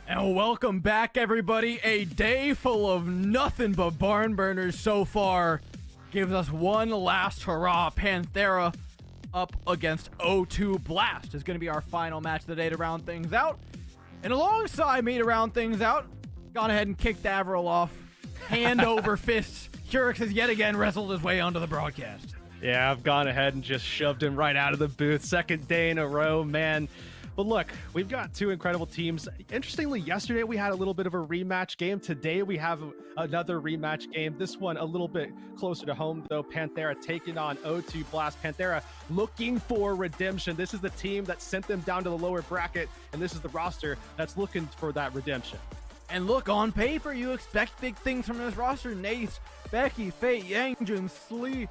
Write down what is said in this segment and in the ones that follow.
And welcome back, everybody. A day full of nothing but barn burners so far gives us one last hurrah. Panthera up against O2 Blast is going to be our final match of the day to round things out. And alongside me to round things out, gone ahead and kicked Avril off, hand over fists. Curix has yet again wrestled his way onto the broadcast. Yeah, I've gone ahead and just shoved him right out of the booth. Second day in a row, man. But look, we've got two incredible teams. Interestingly, yesterday we had a little bit of a rematch game. Today we have another rematch game. This one a little bit closer to home, though. Panthera taking on O2 Blast. Panthera looking for redemption. This is the team that sent them down to the lower bracket, and this is the roster that's looking for that redemption. And look, on paper, you expect big things from this roster. Nace, Becky, Fate, Yangjin, Slee.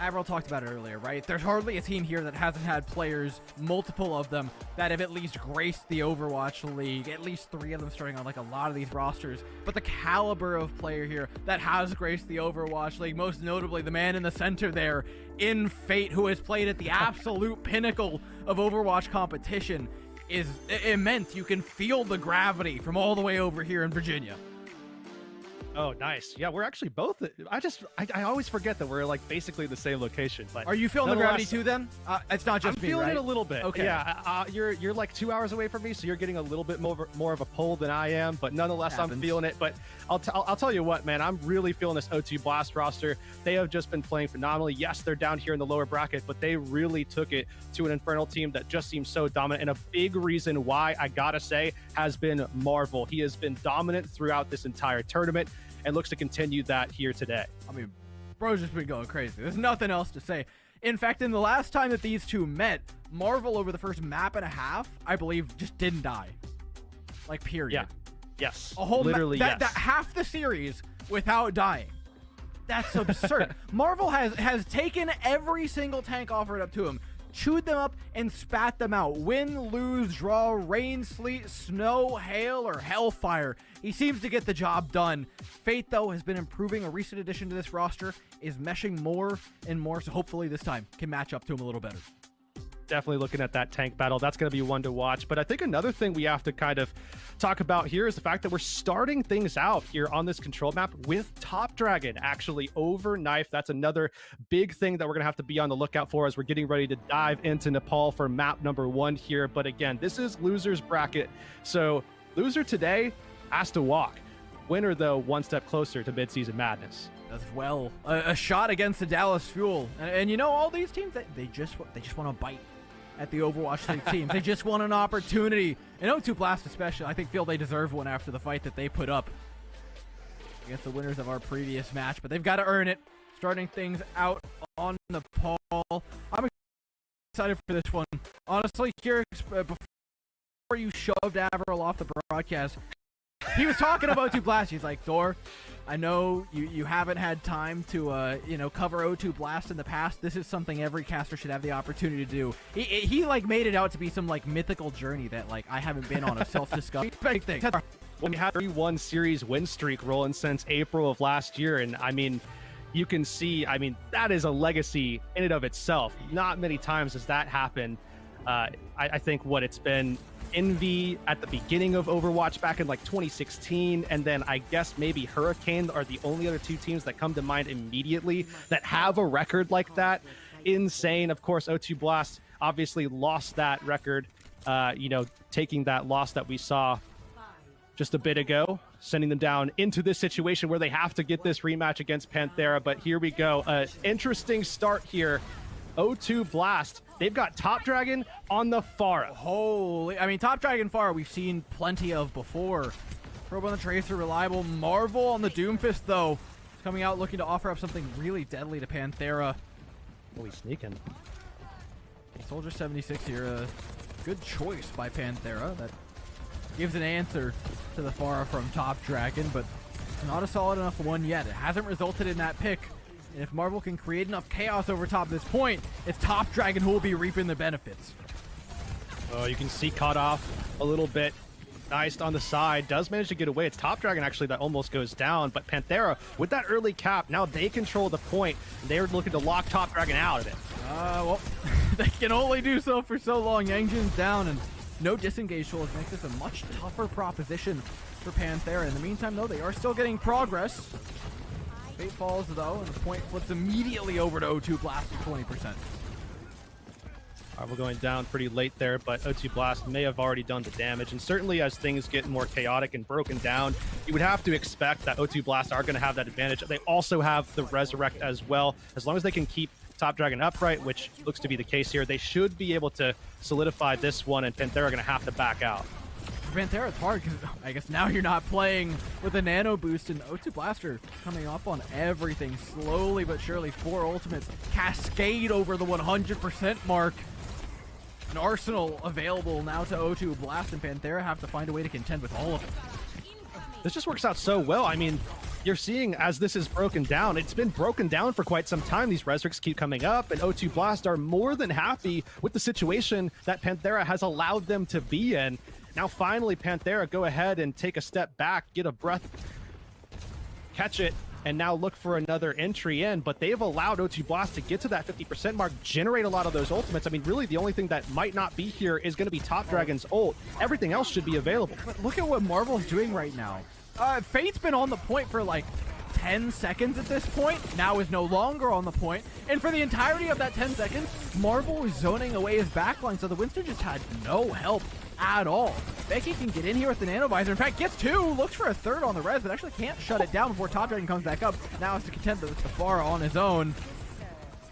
Avril talked about it earlier, right? There's hardly a team here that hasn't had players, multiple of them, that have at least graced the Overwatch League. At least 3 of them starting on like a lot of these rosters. But the caliber of player here that has graced the Overwatch League, most notably the man in the center there in Fate, who has played at the absolute pinnacle of Overwatch competition, is immense. You can feel the gravity from all the way over here in Virginia. Oh, nice. Yeah, we're actually both. I always forget that we're like basically the same location. But are you feeling the gravity too then? It's not just I'm me, feeling right? it a little bit. Okay. Yeah, you're like 2 hours away from me, so you're getting a little bit more of a pull than I am. But nonetheless, I'm feeling it. But I'll tell you what, man, I'm really feeling this O2 Blast roster. They have just been playing phenomenally. Yes, they're down here in the lower bracket, but they really took it to an Infernal team that just seems so dominant. And a big reason why, I gotta say, has been Marvel. He has been dominant throughout this entire tournament and looks to continue that here today. I mean, bro's just been going crazy. There's nothing else to say. In fact, in the last time that these two met, Marvel over the first map and a half, I believe, just didn't die. Like, period. Yeah. Yes. A whole literally, that half the series without dying. That's absurd. Marvel has taken every single tank offered up to him, chewed them up and spat them out. Win, lose, draw, rain, sleet, snow, hail, or hellfire. He seems to get the job done. Fate, though, has been improving. A recent addition to this roster is meshing more and more, so hopefully this time can match up to him a little better. Definitely looking at that tank battle. That's going to be one to watch. But I think another thing we have to kind of talk about here is the fact that we're starting things out here on this control map with Top Dragon actually over Knife. That's another big thing that we're going to have to be on the lookout for as we're getting ready to dive into Nepal for map number 1 here. But again, this is loser's bracket. So loser today has to walk. Winner, though, one step closer to midseason madness. As well, a shot against the Dallas Fuel, and you know, all these teams, they just want to bite at the Overwatch League teams. They just want an opportunity, and O2 Blast especially. I feel they deserve one after the fight that they put up against the winners of our previous match, but they've got to earn it. Starting things out on Nepal. I'm excited for this one. Honestly, Curix, before you shoved Avril off the broadcast, he was talking about O2 Blast. He's like, Dor, I know you haven't had time to cover O2 Blast in the past. This is something every caster should have the opportunity to do. He like made it out to be some like mythical journey that like I haven't been on, of self-discovery. Big thing. When we had a 3-1 series win streak rolling since April of last year, and I mean, you can see, I mean, that is a legacy in and of itself. Not many times has that happened. I think what it's been, Envy at the beginning of Overwatch back in like 2016, and then I guess maybe Hurricane are the only other 2 teams that come to mind immediately that have a record like that. Insane. Of course, O2 Blast obviously lost that record, taking that loss that we saw just a bit ago, sending them down into this situation where they have to get this rematch against Panthera. But here we go. Interesting start here. O2 Blast, they've got Top Dragon on the Pharah. Holy, I mean, Top Dragon Pharah we've seen plenty of before. Probe on the Tracer, reliable. Marvel on the Doomfist, though, is coming out looking to offer up something really deadly to Panthera. Oh, he's sneaking. Soldier 76 here, a good choice by Panthera. That gives an answer to the Pharah from Top Dragon, but not a solid enough one yet. It hasn't resulted in that pick. And if Marvel can create enough chaos over top of this point, it's Top Dragon who will be reaping the benefits. Oh, you can see caught off a little bit. Nice on the side. Does manage to get away. It's Top Dragon actually that almost goes down. But Panthera, with that early cap, now they control the point. They're looking to lock Top Dragon out of it. Well, they can only do so for so long. Yangjin's down, and No disengage tools makes this a much tougher proposition for Panthera. In the meantime, though, they are still getting progress. Fate falls, though, and the point flips immediately over to O2 Blast at 20%. We're going down pretty late there, but O2 Blast may have already done the damage. And certainly as things get more chaotic and broken down, you would have to expect that O2 Blast are going to have that advantage. They also have the Resurrect as well. As long as they can keep Top Dragon upright, which looks to be the case here, they should be able to solidify this one, and Panthera are going to have to back out. For Panthera, it's hard because I guess now you're not playing with a nano boost, and O2 Blaster coming up on everything slowly but surely. 4 ultimates cascade over the 100% mark. An arsenal available now to O2 Blast, and Panthera have to find a way to contend with all of it. This just works out so well. I mean, you're seeing as this is broken down, it's been broken down for quite some time. These Resurrects keep coming up, and O2 Blast are more than happy with the situation that Panthera has allowed them to be in. Now, finally, Panthera go ahead and take a step back, get a breath, catch it, and now look for another entry in. But they've allowed O2 Blast to get to that 50% mark, generate a lot of those ultimates. I mean, really, the only thing that might not be here is going to be Top Dragon's ult. Everything else should be available. But look at what Marvel's doing right now. Fate's been on the point for like 10 seconds at this point, now is no longer on the point, and for the entirety of that 10 seconds, Marvel was zoning away his backline, so the Winston just had no help at all. Becky can get in here with the nanovisor, in fact gets 2, looks for a 3rd on the res, but actually can't shut it down before Top Dragon comes back up. Now has to contend with the Pharah on his own.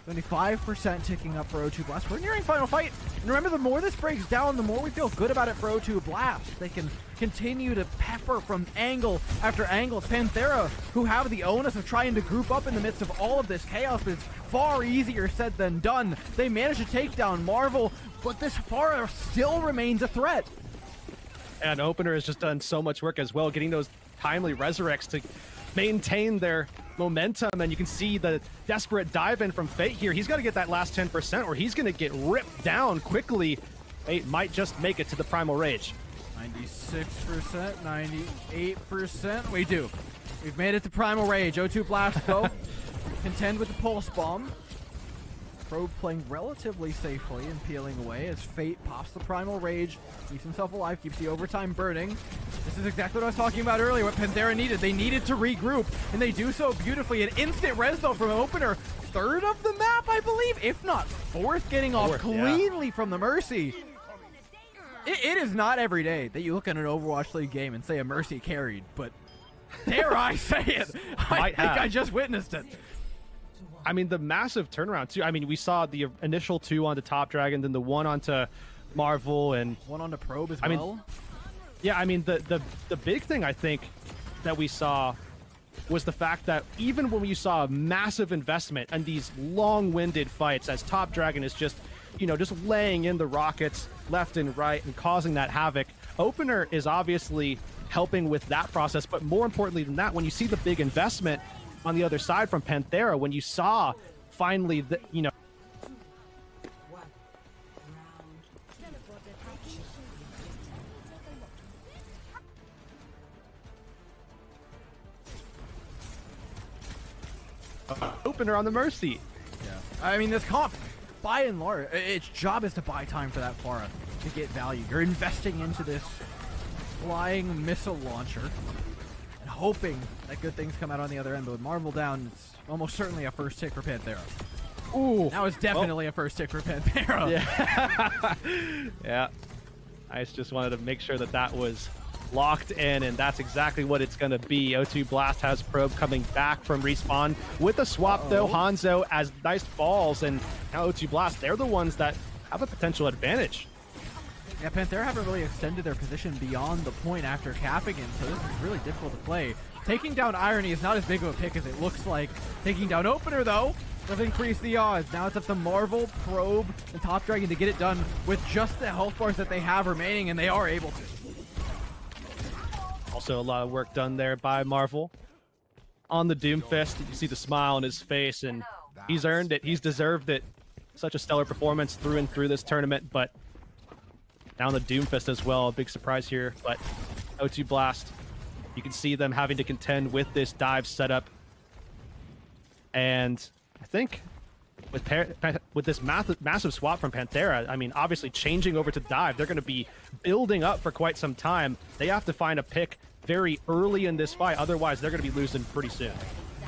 75% ticking up for O2 Blast. We're nearing final fight. And remember, the more this breaks down, the more we feel good about it for O2 Blast. They can continue to pepper from angle after angle. It's Panthera who have the onus of trying to group up in the midst of all of this chaos, but it's far easier said than done. They managed to take down Marvel, but this Pharah still remains a threat. And Opener has just done so much work as well, getting those timely Resurrects to maintain their momentum, and you can see the desperate dive in from Fate here. He's got to get that last 10% or he's going to get ripped down quickly. Fate might just make it to the Primal Rage. 96%, 98%. We do. We've made it to Primal Rage. O2 Blast, though, contend with the Pulse Bomb. Probe playing relatively safely and peeling away as Fate pops the Primal Rage, keeps himself alive, keeps the overtime burning. This is exactly what I was talking about earlier, what Panthera needed. They needed to regroup, and they do so beautifully. An instant res, though, from Opener. 3rd of the map, I believe, if not 4th, getting off cleanly from the Mercy. It is not every day that you look at an Overwatch League game and say a Mercy carried, but dare I say it, I think I just witnessed it. I mean, the massive turnaround, too. I mean, we saw the initial 2 onto Top Dragon, then the 1 onto Marvel, and 1 onto Probe as well. Mean, yeah, I mean, the big thing, I think, that we saw was the fact that even when you saw a massive investment in these long-winded fights, as Top Dragon is just, you know, just laying in the rockets left and right and causing that havoc, Opener is obviously helping with that process, but more importantly than that, when you see the big investment on the other side from Panthera, when you saw finally the, you know, Opener on the Mercy. Yeah, I mean, this comp, by and large, its job is to buy time for that Pharah to get value. You're investing into this flying missile launcher and hoping that good things come out on the other end. But with Marvel down, it's almost certainly a first tick for Panthera. Ooh, now it's definitely a first tick for Panthera. Yeah. Yeah. I just wanted to make sure that that was locked in, and that's exactly what it's going to be. O2 Blast has Probe coming back from respawn with a swap, though. Hanzo as nice balls, and now O2 Blast, they're the ones that have a potential advantage. Yeah, Panthera haven't really extended their position beyond the point after capping it, so this is really difficult to play. Taking down Irony is not as big of a pick as it looks like. Taking down Opener, though, does increase the odds. Now it's up to Marvel, Probe, and Top Dragon to get it done with just the health bars that they have remaining, and they are able to. Also a lot of work done there by Marvel. On the Doomfist, you see the smile on his face, and he's earned it. He's deserved it. Such a stellar performance through and through this tournament, but down the Doomfist as well. A big surprise here, but O2 Blast, you can see them having to contend with this dive setup. And I think with this massive swap from Panthera, I mean, obviously changing over to dive, they're going to be building up for quite some time. They have to find a pick very early in this fight, otherwise they're going to be losing pretty soon.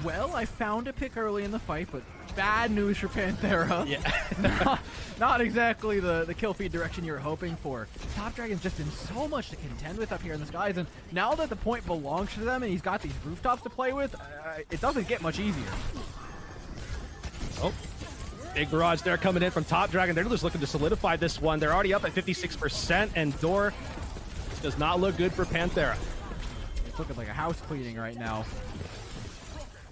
Well, I found a pick early in the fight, but bad news for Panthera. Yeah. not exactly the kill feed direction you were hoping for. Top Dragon's just been so much to contend with up here in the skies, and now that the point belongs to them and he's got these rooftops to play with, it doesn't get much easier. Oh, big barrage there coming in from Top Dragon. They're just looking to solidify this one. They're already up at 56%, and Door does not look good for Panthera. It's looking like a house cleaning right now.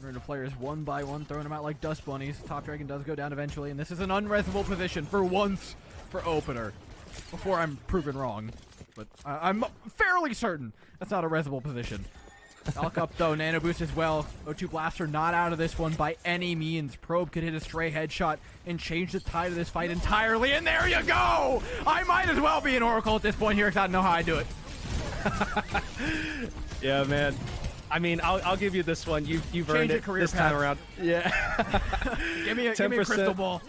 The players one by one throwing them out like dust bunnies. Top Dragon does go down eventually, and this is an unresable position for once for Opener. Before I'm proven wrong, but I'm fairly certain that's not a resable position. Elk up though, nano boost as well. O2 Blaster not out of this one by any means. Probe could hit a stray headshot and change the tide of this fight entirely, and there you go! I might as well be an Oracle at this point here because I don't know how I do it. Yeah, man. I mean, I'll give you this one. You've earned it this time around. Yeah. give me a crystal ball.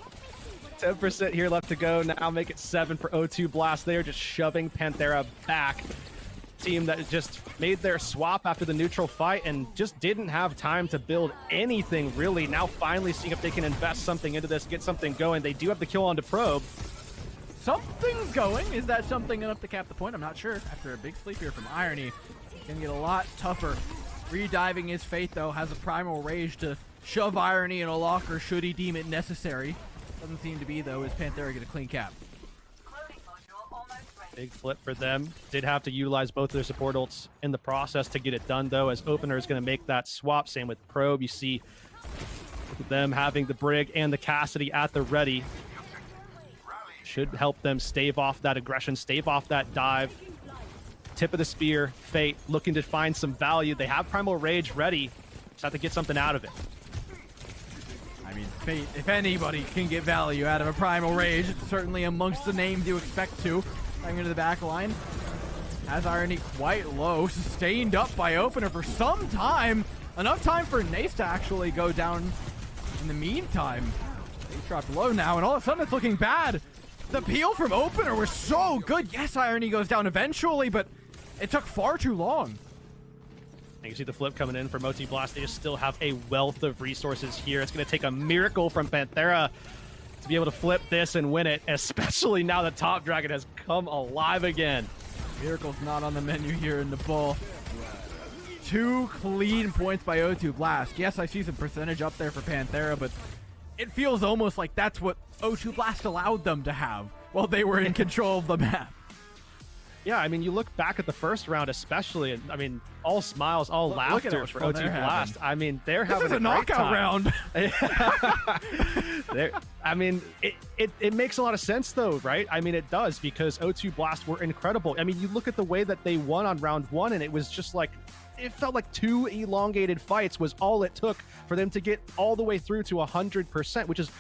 10% here left to go. Now make it 7 for O2 Blast. They are just shoving Panthera back. Team that just made their swap after the neutral fight and just didn't have time to build anything really. Now finally seeing if they can invest something into this, get something going. They do have the kill onto Probe. Something's going. Is that something enough to cap the point? I'm not sure. After a big sleep here from Irony, it's gonna get a lot tougher. Rediving his fate, though, has a primal rage to shove Irony in a locker should he deem it necessary. Doesn't seem to be, though, as Panthera get a clean cap. Big flip for them. Did have to utilize both of their support ults in the process to get it done, though, as Opener is going to make that swap. Same with Probe. You see them having the Brig and the Cassidy at the ready. Should help them stave off that aggression, stave off that dive. Tip of the spear, Fate looking to find some value. They have Primal Rage ready. Just have to get something out of it. I mean, Fate, if anybody can get value out of a Primal Rage, it's certainly amongst the names you expect to. Going into the back line. Has Irony quite low, sustained up by Opener for some time. Enough time for Nace to actually go down in the meantime. He's dropped low now, and all of a sudden it's looking bad. The peel from Opener was so good. Yes, Irony goes down eventually, but it took far too long. And you see the flip coming in from OT Blast. They just still have a wealth of resources here. It's going to take a miracle from Panthera to be able to flip this and win it, especially now that Top Dragon has come alive again. Miracle's not on the menu here in the ball. 2 clean points by O2 Blast. Yes, I see some percentage up there for Panthera, but it feels almost like that's what O2 Blast allowed them to have while they were in control of the map. Yeah, I mean, you look back at the first round especially, and I mean, all smiles, all laughter for OT Blast. I mean, they're having a knockout round. I mean, it makes a lot of sense, though, right? I mean, it does, because O2 Blast were incredible. I mean, you look at the way that they won on round 1, and it was just like, it felt like 2 elongated fights was all it took for them to get all the way through to 100%, which is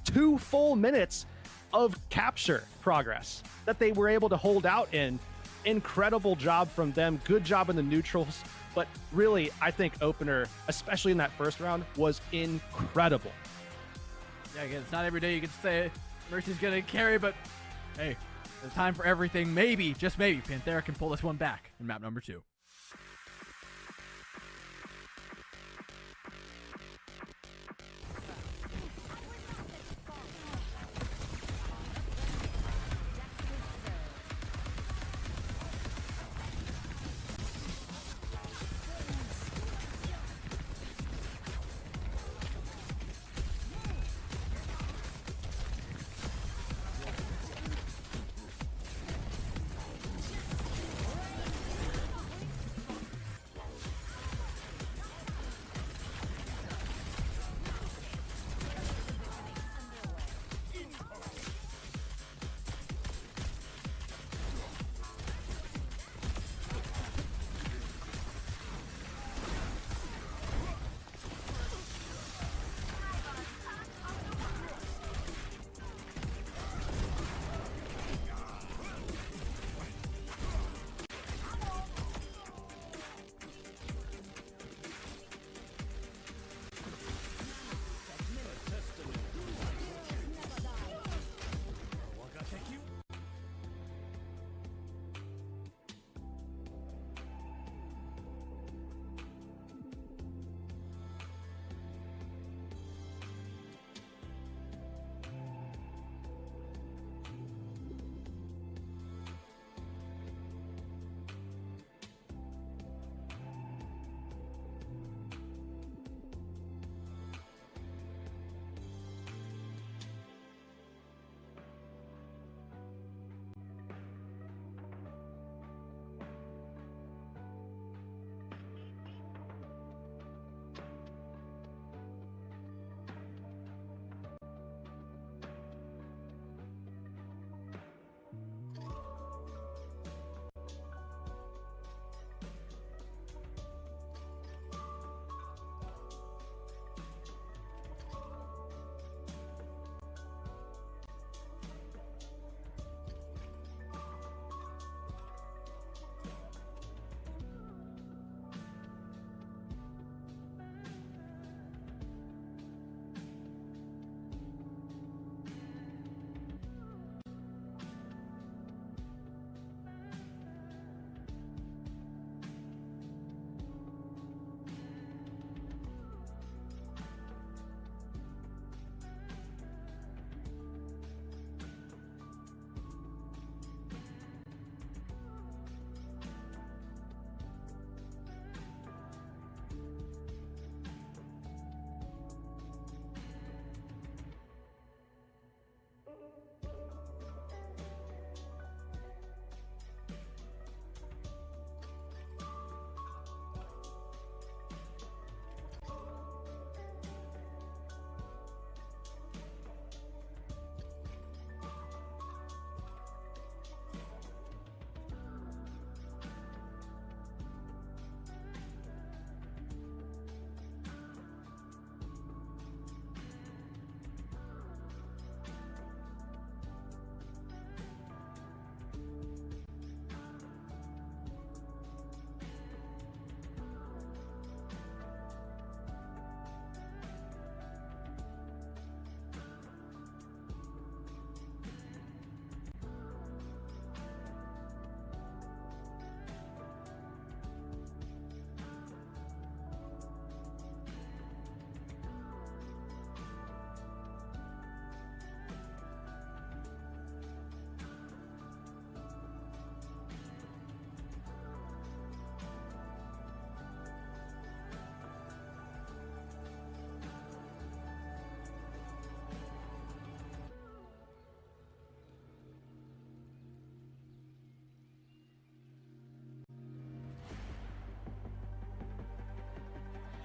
2 full minutes of capture progress that they were able to hold out in. Incredible job from them. Good job in the neutrals. But really, I think Opener, especially in that first round, was incredible. Yeah, again, it's not every day you can say Mercy's going to carry, but hey, there's time for everything. Maybe, just maybe, Panthera can pull this one back in map number 2.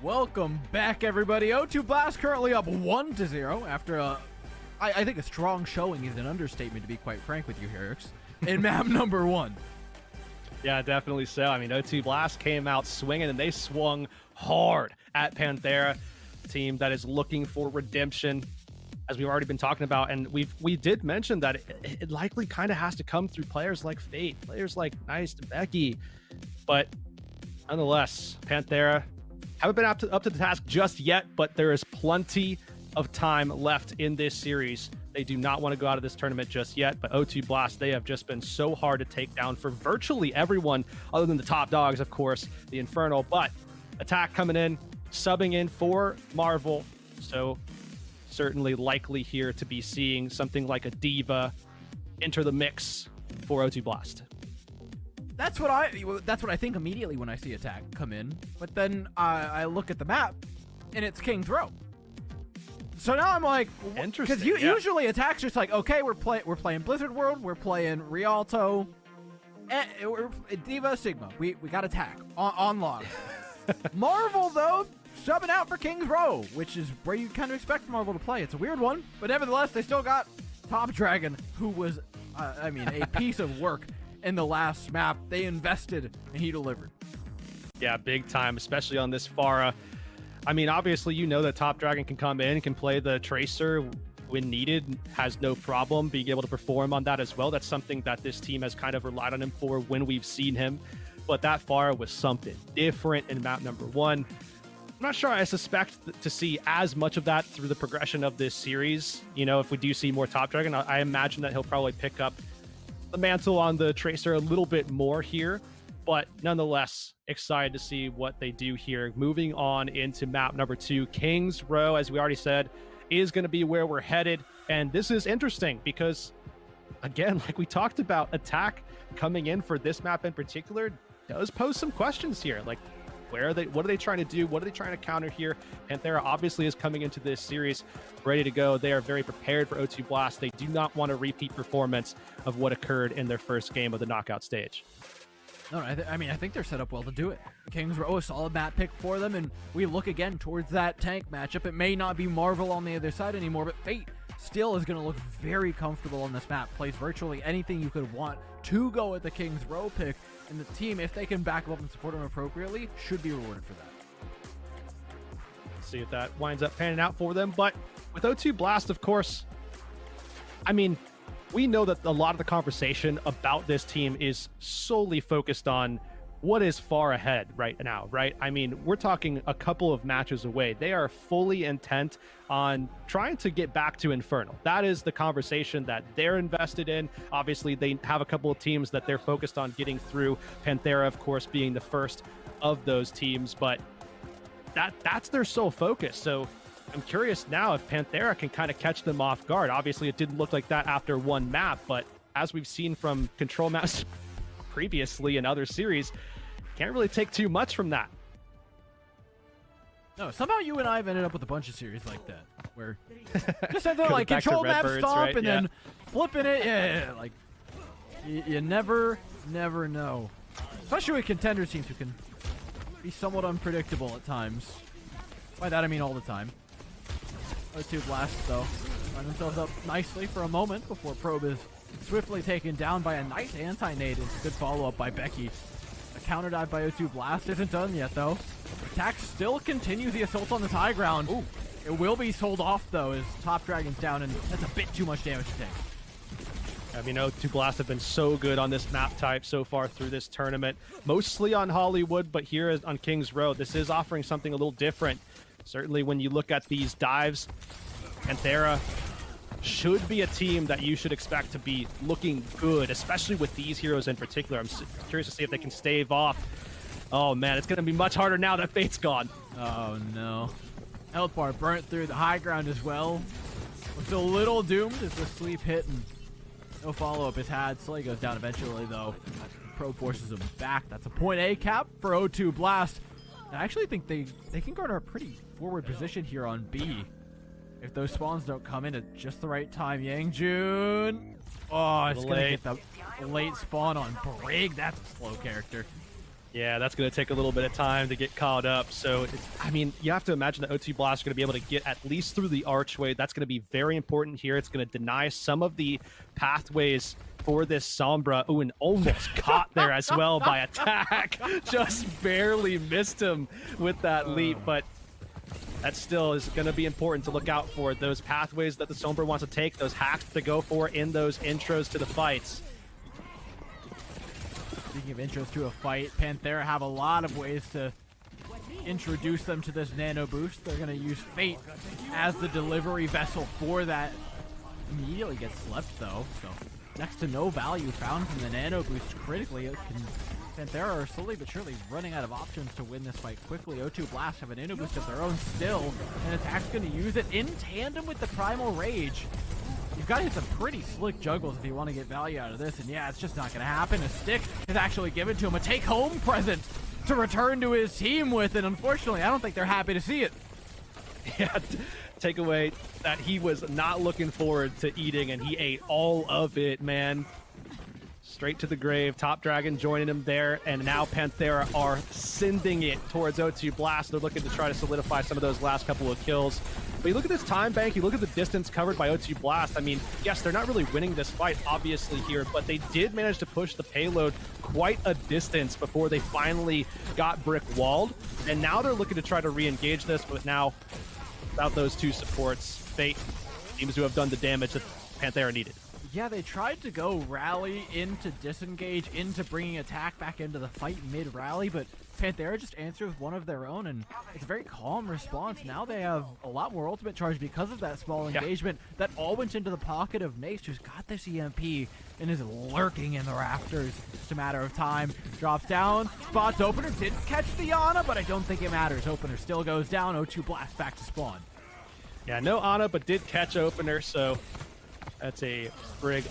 Welcome back, everybody. O2 Blast currently up 1-0 after I think a strong showing is an understatement, to be quite frank with you, Herix, in map number 1. Yeah, definitely so. I mean, O2 Blast came out swinging, and they swung hard at PANTHERA, a team that is looking for redemption, as we've already been talking about. And we did mention that it likely kind of has to come through players like Fate, players like Nice, Becky. But nonetheless, PANTHERA haven't been up to the task just yet, but there is plenty of time left in this series. They do not want to go out of this tournament just yet, but O2 Blast, they have just been so hard to take down for virtually everyone other than the top dogs, of course, the Infernal. But Attack coming in, subbing in for Marvel, so certainly likely here to be seeing something like a Diva enter the mix for O2 Blast. That's what I think immediately when I see Attack come in, but then I look at the map and it's King's Row. So now I'm like, interesting, because usually Attack's just like, okay, we're playing Blizzard World, we're playing Rialto, we're Diva, Sigma. We got Attack on log. Marvel though, subbing out for King's Row, which is where you kind of expect Marvel to play. It's a weird one, but nevertheless, they still got Top Dragon, who was, a piece of work in the last map. They invested and he delivered. Yeah, big time, especially on this Pharah. I mean, obviously, you know that Top Dragon can come in, can play the Tracer when needed, has no problem being able to perform on that as well. That's something that this team has kind of relied on him for when we've seen him. But that Pharah was something different in map number 1. I'm not sure I suspect to see as much of that through the progression of this series. You know, if we do see more Top Dragon, I imagine that he'll probably pick up the mantle on the Tracer a little bit more here. But nonetheless, excited to see what they do here. Moving on into map number 2, King's Row, as we already said, is going to be where we're headed. And this is interesting because, again, like we talked about, Attack coming in for this map in particular does pose some questions here. Like, where are they? What are they trying to do? What are they trying to counter here? PANTHERA obviously is coming into this series ready to go. They are very prepared for O2 Blast. They do not want a repeat performance of what occurred in their first game of the knockout stage. No, I think they're set up well to do it. King's Row, a solid map pick for them, and we look again towards that tank matchup. It may not be Marvel on the other side anymore, but Fate still is going to look very comfortable on this map. Plays virtually anything you could want to go with the King's Row pick, and the team, if they can back up and support them appropriately, should be rewarded for that. Let's see if that winds up panning out for them. But with O2 Blast, of course, I mean, we know that a lot of the conversation about this team is solely focused on what is far ahead right now, right? I mean, we're talking a couple of matches away. They are fully intent on trying to get back to Infernal. That is the conversation that they're invested in. Obviously, they have a couple of teams that they're focused on getting through. PANTHERA, of course, being the first of those teams, but that's their sole focus. So I'm curious now if PANTHERA can kind of catch them off guard. Obviously, it didn't look like that after one map, but as we've seen from control maps previously in other series, can't really take too much from that. No, somehow you and I have ended up with a bunch of series like that, where just have to like control map stomp, right? And then flipping it. Yeah. Like you never know, especially with contender teams who can be somewhat unpredictable at times. By that I mean all the time. O2 Blast, though, find themselves up nicely for a moment before Probe is swiftly taken down by a nice anti-nade. It's a good follow-up by Becky. A counter dive by O2 Blast isn't done yet, though. Attack still continues the assault on this high ground. Ooh. It will be sold off, though, as Top Dragon's down, and that's a bit too much damage to take. I mean, O2 Blast have been so good on this map type so far through this tournament. Mostly on Hollywood, but here on King's Row, this is offering something a little different. Certainly when you look at these dives, PANTHERA should be a team that you should expect to be looking good, especially with these heroes in particular. I'm curious to see if they can stave off. Oh man, it's going to be much harder now that Fate's gone. Oh no. Health bar burnt through the high ground as well. Looks a little doomed as the sleep hit and no follow-up is had. Slay goes down eventually though. Pro forces him back. That's a point A cap for O2 Blast. I actually think they can garner a pretty forward position here on B. If those spawns don't come in at just the right time. Yangjun. Oh, it's going to get the late spawn on Brig. That's a slow character. Yeah, that's going to take a little bit of time to get caught up. So, I mean, you have to imagine that O2 Blast are going to be able to get at least through the archway. That's going to be very important here. It's going to deny some of the pathways for this Sombra. Oh, and almost caught there as well by attack. Just barely missed him with that leap, but that still is going to be important to look out for. Those pathways that the Sombra wants to take, those hacks to go for in those intros to the fights. Speaking of intros to a fight, Panthera have a lot of ways to introduce them to this nano boost. They're going to use Fate as the delivery vessel for that. Immediately gets slept though, so next to no value found from the nano boost critically. Panthera are slowly but surely running out of options to win this fight quickly. O2 Blast have a nano boost of their own still, and Attack's going to use it in tandem with the Primal Rage. You've got to hit some pretty slick juggles if you want to get value out of this, and yeah, it's just not going to happen. A stick is actually given to him, a take-home present to return to his team with, and unfortunately, I don't think they're happy to see it. Yeah, takeaway that he was not looking forward to eating, and he ate all of it, man. Straight to the grave. Top Dragon joining him there, and now Panthera are sending it towards O2 Blast. They're looking to try to solidify some of those last couple of kills. But you look at this time bank, you look at the distance covered by O2 Blast. I mean, yes, they're not really winning this fight, obviously, here, but they did manage to push the payload quite a distance before they finally got brick walled. And now they're looking to try to re-engage this, but now, without those two supports, Fate seems to have done the damage that Panthera needed. Yeah, they tried to go rally into disengage, into bringing Attack back into the fight mid-rally, but Panthera just answered with one of their own, and it's a very calm response. Now they have a lot more ultimate charge because of that small engagement that all went into the pocket of Nace, who's got this EMP and is lurking in the rafters. Just a matter of time. Drops down, spots Opener, didn't catch the Ana, but I don't think it matters. Opener still goes down, O2 Blast back to spawn. Yeah, no Ana, but did catch Opener, so that's a Brig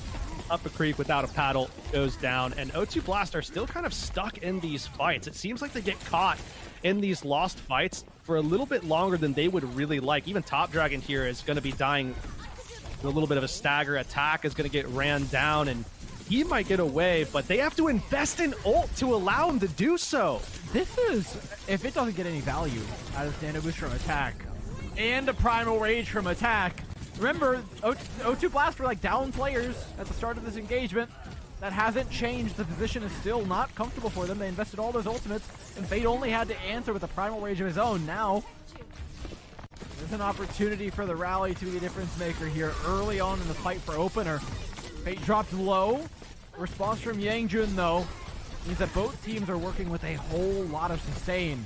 up a creek without a paddle, goes down, and O2 Blast are still kind of stuck in these fights. It seems like they get caught in these lost fights for a little bit longer than they would really like. Even Top Dragon here is going to be dying with a little bit of a stagger. Attack is going to get ran down, and he might get away, but they have to invest in ult to allow him to do so. This is, if it doesn't get any value out of Nano Boost from Attack and a Primal Rage from Attack, remember, O2 Blast were like down players at the start of this engagement. That hasn't changed. The position is still not comfortable for them. They invested all those ultimates, and Fate only had to answer with a Primal Rage of his own. Now, there's an opportunity for the rally to be a difference maker here early on in the fight for Opener. Fate dropped low. Response from Yangjun, though, means that both teams are working with a whole lot of sustain.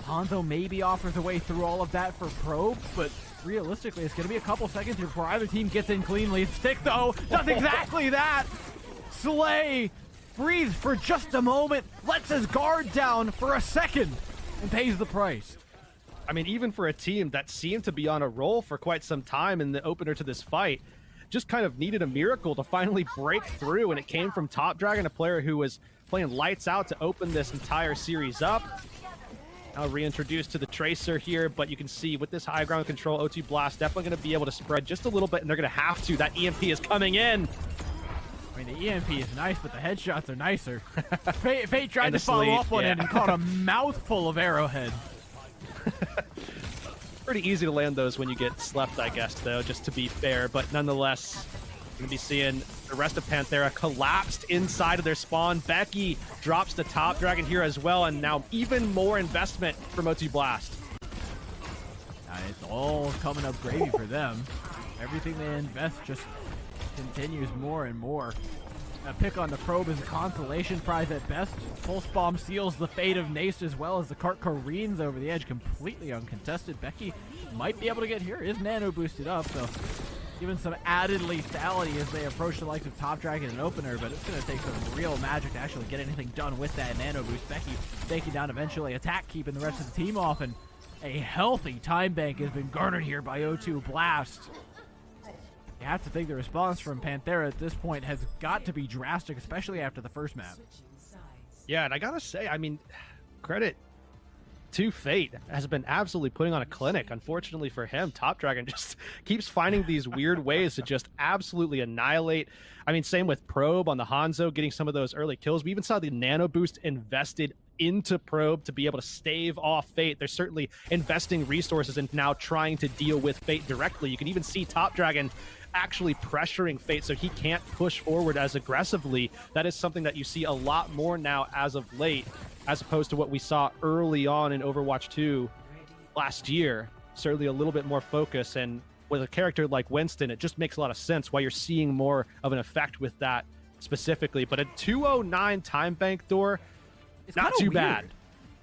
Hanzo maybe offers a way through all of that for Probe, but realistically, it's going to be a couple seconds here before either team gets in cleanly. Stick, though, does exactly that. Slay breathes for just a moment, lets his guard down for a second, and pays the price. I mean, even for a team that seemed to be on a roll for quite some time in the opener to this fight, just kind of needed a miracle to finally break through, and it came from Top Dragon, a player who was playing lights out to open this entire series up. Now reintroduced to the Tracer here, but you can see with this high ground control, O2 Blast definitely going to be able to spread just a little bit, and they're going to have to. That EMP is coming in. I mean, the EMP is nice, but the headshots are nicer. Fate tried to follow up on it and caught a mouthful of arrowhead. Pretty easy to land those when you get slept, I guess, though, just to be fair. But nonetheless, going to be seeing the rest of Panthera collapsed inside of their spawn. Becky drops the Top Dragon here as well, and now even more investment from O2 Blast. It's all coming up gravy for them. Everything they invest just continues more and more. A pick on the Probe is a consolation prize at best. Pulse Bomb seals the fate of Nace as well as the cart careens over the edge, completely uncontested. Becky might be able to get here. Is nano boosted up, so given some added lethality as they approach the likes of Top Dragon and Opener, but it's going to take some real magic to actually get anything done with that nano boost. Becky taking down eventually. Attack keeping the rest of the team off, and a healthy time bank has been garnered here by O2 Blast. You have to think the response from Panthera at this point has got to be drastic, especially after the first map. Yeah, and I gotta say, I mean, credit to Fate has been absolutely putting on a clinic. Unfortunately for him, Top Dragon just keeps finding these weird ways to just absolutely annihilate. I mean, same with Probe on the Hanzo, getting some of those early kills. We even saw the nano boost invested into Probe to be able to stave off Fate. They're certainly investing resources and now trying to deal with Fate directly. You can even see Top Dragon actually pressuring Fate so he can't push forward as aggressively. That is something that you see a lot more now as of late, as opposed to what we saw early on in Overwatch 2 last year. Certainly a little bit more focus, and with a character like Winston, it just makes a lot of sense why you're seeing more of an effect with that specifically. But a 209 time bank door, it's not too bad.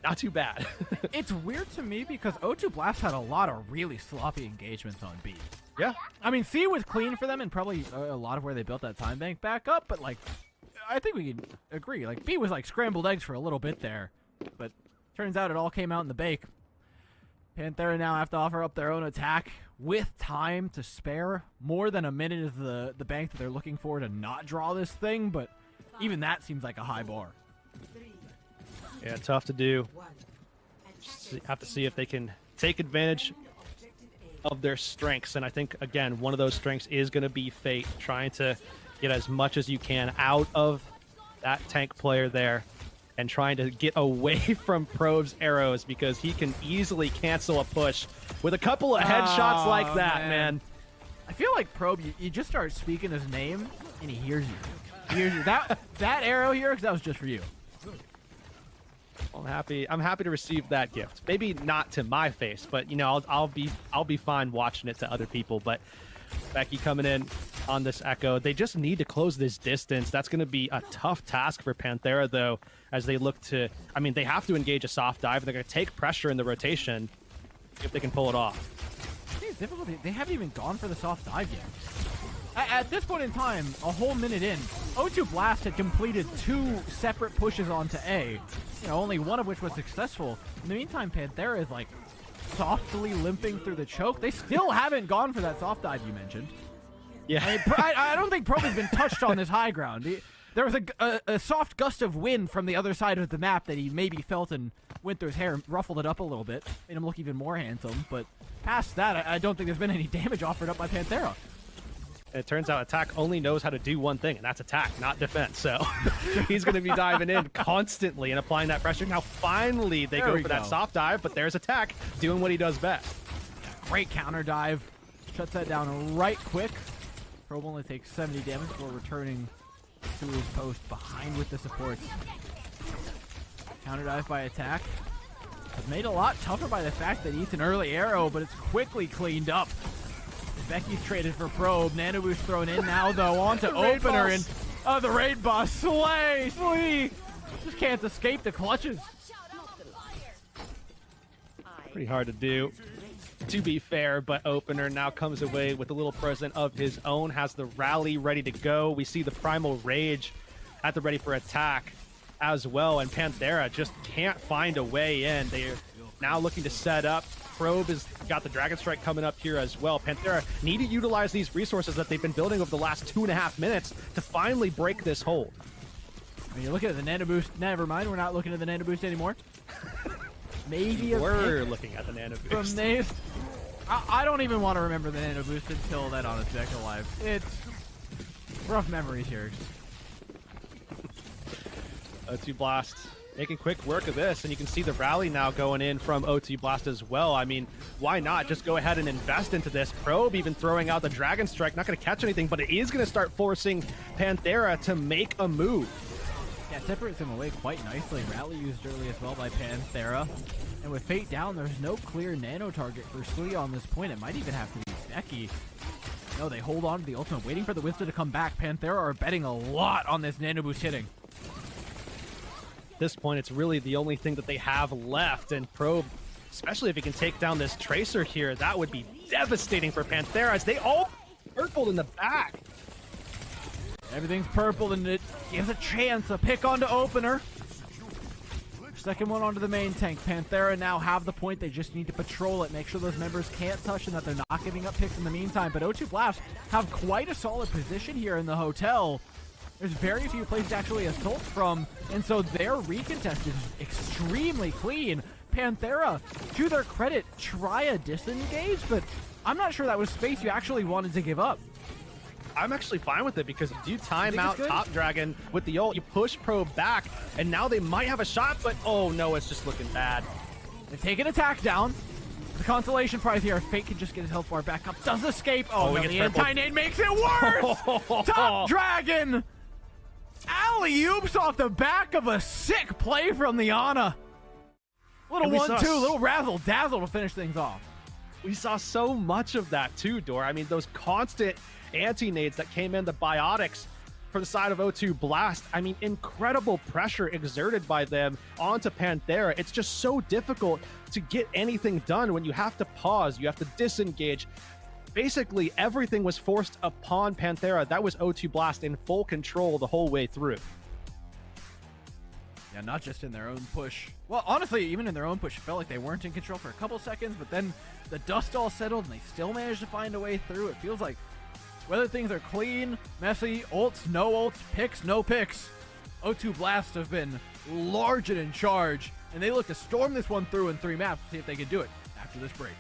Not too bad. It's weird to me because O2 Blast had a lot of really sloppy engagements on B. Yeah. I mean, C was clean for them and probably a lot of where they built that time bank back up, but like, I think we can agree. Like, B was like scrambled eggs for a little bit there, but turns out it all came out in the bake. Panthera now have to offer up their own attack with time to spare. More than a minute is the bank that they're looking for to not draw this thing, but even that seems like a high bar. Yeah, tough to do. Just have to see if they can take advantage of their strengths, and I think, again, one of those strengths is going to be Fate, trying to get as much as you can out of that tank player there and trying to get away from Probe's arrows, because he can easily cancel a push with a couple of headshots like that, man. I feel like Probe, you just start speaking his name and he hears you. He hears you. That arrow here, because that was just for you. I'm happy to receive that gift. Maybe not to my face, but you know, I'll be fine watching it to other people. But Becky coming in on this Echo, they just need to close this distance. That's going to be a tough task for Panthera, though, as they look to. I mean, they have to engage a soft dive. They're going to take pressure in the rotation if they can pull it off. It's difficult. They haven't even gone for the soft dive yet. At this point in time, a whole minute in, O2 Blast had completed 2 separate pushes onto A, you know, only one of which was successful. In the meantime, Panthera is like softly limping through the choke. They still haven't gone for that soft dive you mentioned. Yeah. I mean, I don't think Probe has been touched on this high ground. There was a soft gust of wind from the other side of the map that he maybe felt and went through his hair and ruffled it up a little bit, made him look even more handsome. But past that, I don't think there's been any damage offered up by Panthera. It turns out Attack only knows how to do one thing, and that's attack, not defense. So he's going to be diving in constantly and applying that pressure. Now, finally, they go for that soft dive, but there's Attack doing what he does best. Great counter dive. Shuts that down right quick. Probe only takes 70 damage before returning to his post behind with the supports. Counter dive by Attack. It's made a lot tougher by the fact that he eats an early arrow, but it's quickly cleaned up. Becky's traded for Probe. Nano Boost thrown in now, though, onto Opener. And the raid boss. Slay! Flea! Just can't escape the clutches. Pretty hard to do, to be fair, but Opener now comes away with a little present of his own, has the rally ready to go. We see the Primal Rage at the ready for attack as well, and Panthera just can't find a way in. They're now looking to set up. Probe has got the Dragon Strike coming up here as well. Panthera need to utilize these resources that they've been building over the last 2.5 minutes to finally break this hold. When you're looking at the Nano Boost, never mind, we're not looking at the Nano Boost anymore. Maybe we're looking at the Nano Boost. From Nave. I don't even want to remember the Nano Boost until that on Objective Live. It's rough memories here. O2 Blast making quick work of this, and you can see the rally now going in from O2 Blast as well. I mean, why not just go ahead and invest into this? Probe even throwing out the Dragon Strike, not going to catch anything, but it is going to start forcing Panthera to make a move. Yeah, it separates him away quite nicely. Rally used early as well by Panthera. And with Fate down, there's no clear nano target for Slee on this point. It might even have to be Becky. No, they hold on to the ultimate, waiting for the Winston to come back. Panthera are betting a lot on this Nano Boost hitting. At this point, it's really the only thing that they have left, and Probe, especially if he can take down this Tracer here, that would be devastating for Panthera, as they all purpled in the back. Everything's purple, and it gives a chance, a pick onto Opener. Second one onto the main tank. Panthera now have the point. They just need to patrol it, make sure those members can't touch and that they're not giving up picks in the meantime. But O2 Blast have quite a solid position here in the hotel. There's very few places to actually assault from, and so their recontest is extremely clean. Panthera, to their credit, try a disengage, but I'm not sure that was space you actually wanted to give up. I'm actually fine with it because if you time think out it's good? Top Dragon with the ult, you push Pro back, and now they might have a shot, but oh no, it's just looking bad. They've taken attack down. The consolation prize here, Fate can just get his health bar back up. Does escape. Oh, no, the anti-nade makes it worse! Top Dragon! Alley-oops off the back of a sick play from the Ana. Little 1-2, little razzle-dazzle to finish things off. We saw so much of that too, Dor. I mean, those constant anti-nades that came into Biotics for the side of O2 Blast. I mean, incredible pressure exerted by them onto Panthera. It's just so difficult to get anything done when you have to pause, you have to disengage. Basically, everything was forced upon Panthera. That was O2 Blast in full control the whole way through. Yeah, not just in their own push. Well, honestly, even in their own push, it felt like they weren't in control for a couple seconds, but then the dust all settled and they still managed to find a way through. It feels like whether things are clean, messy, ults, no ults, picks, no picks, O2 Blast have been large and in charge, and they look to storm this one through in 3 maps to see if they can do it after this break.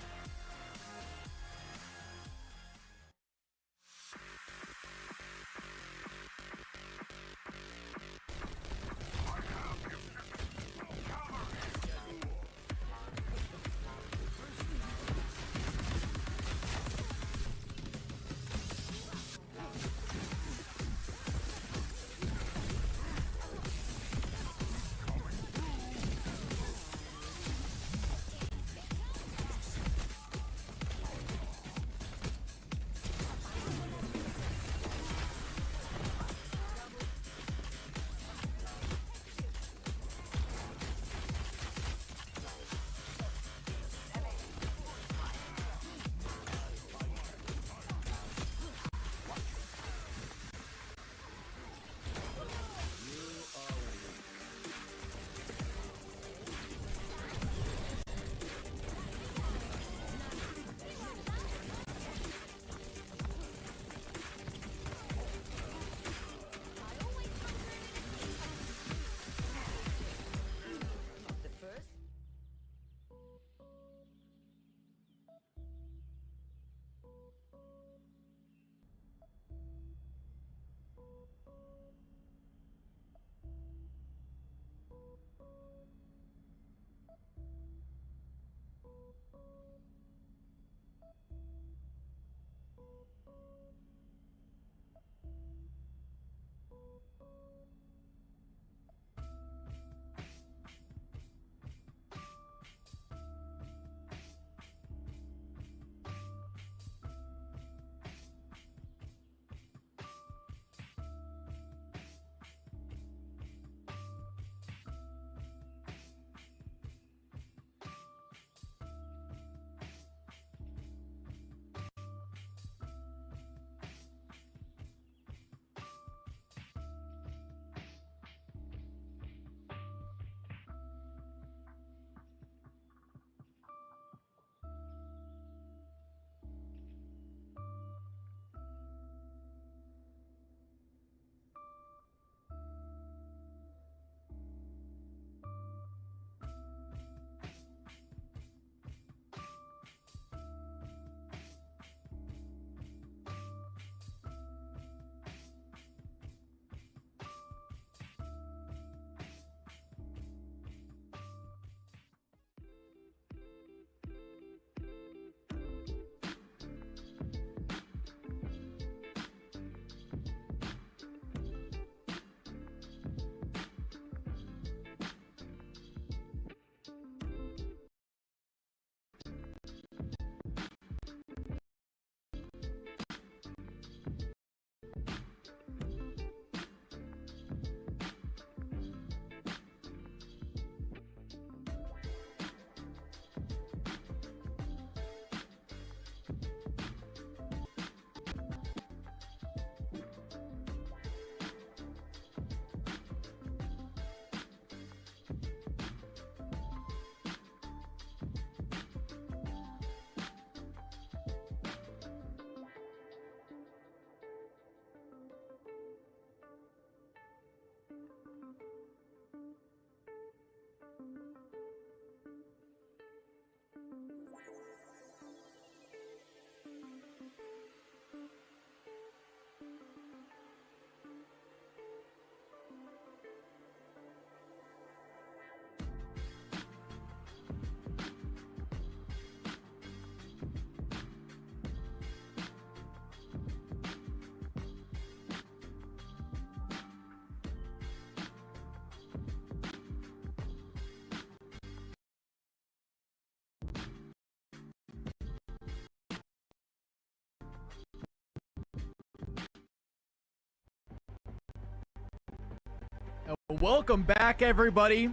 Welcome back, everybody,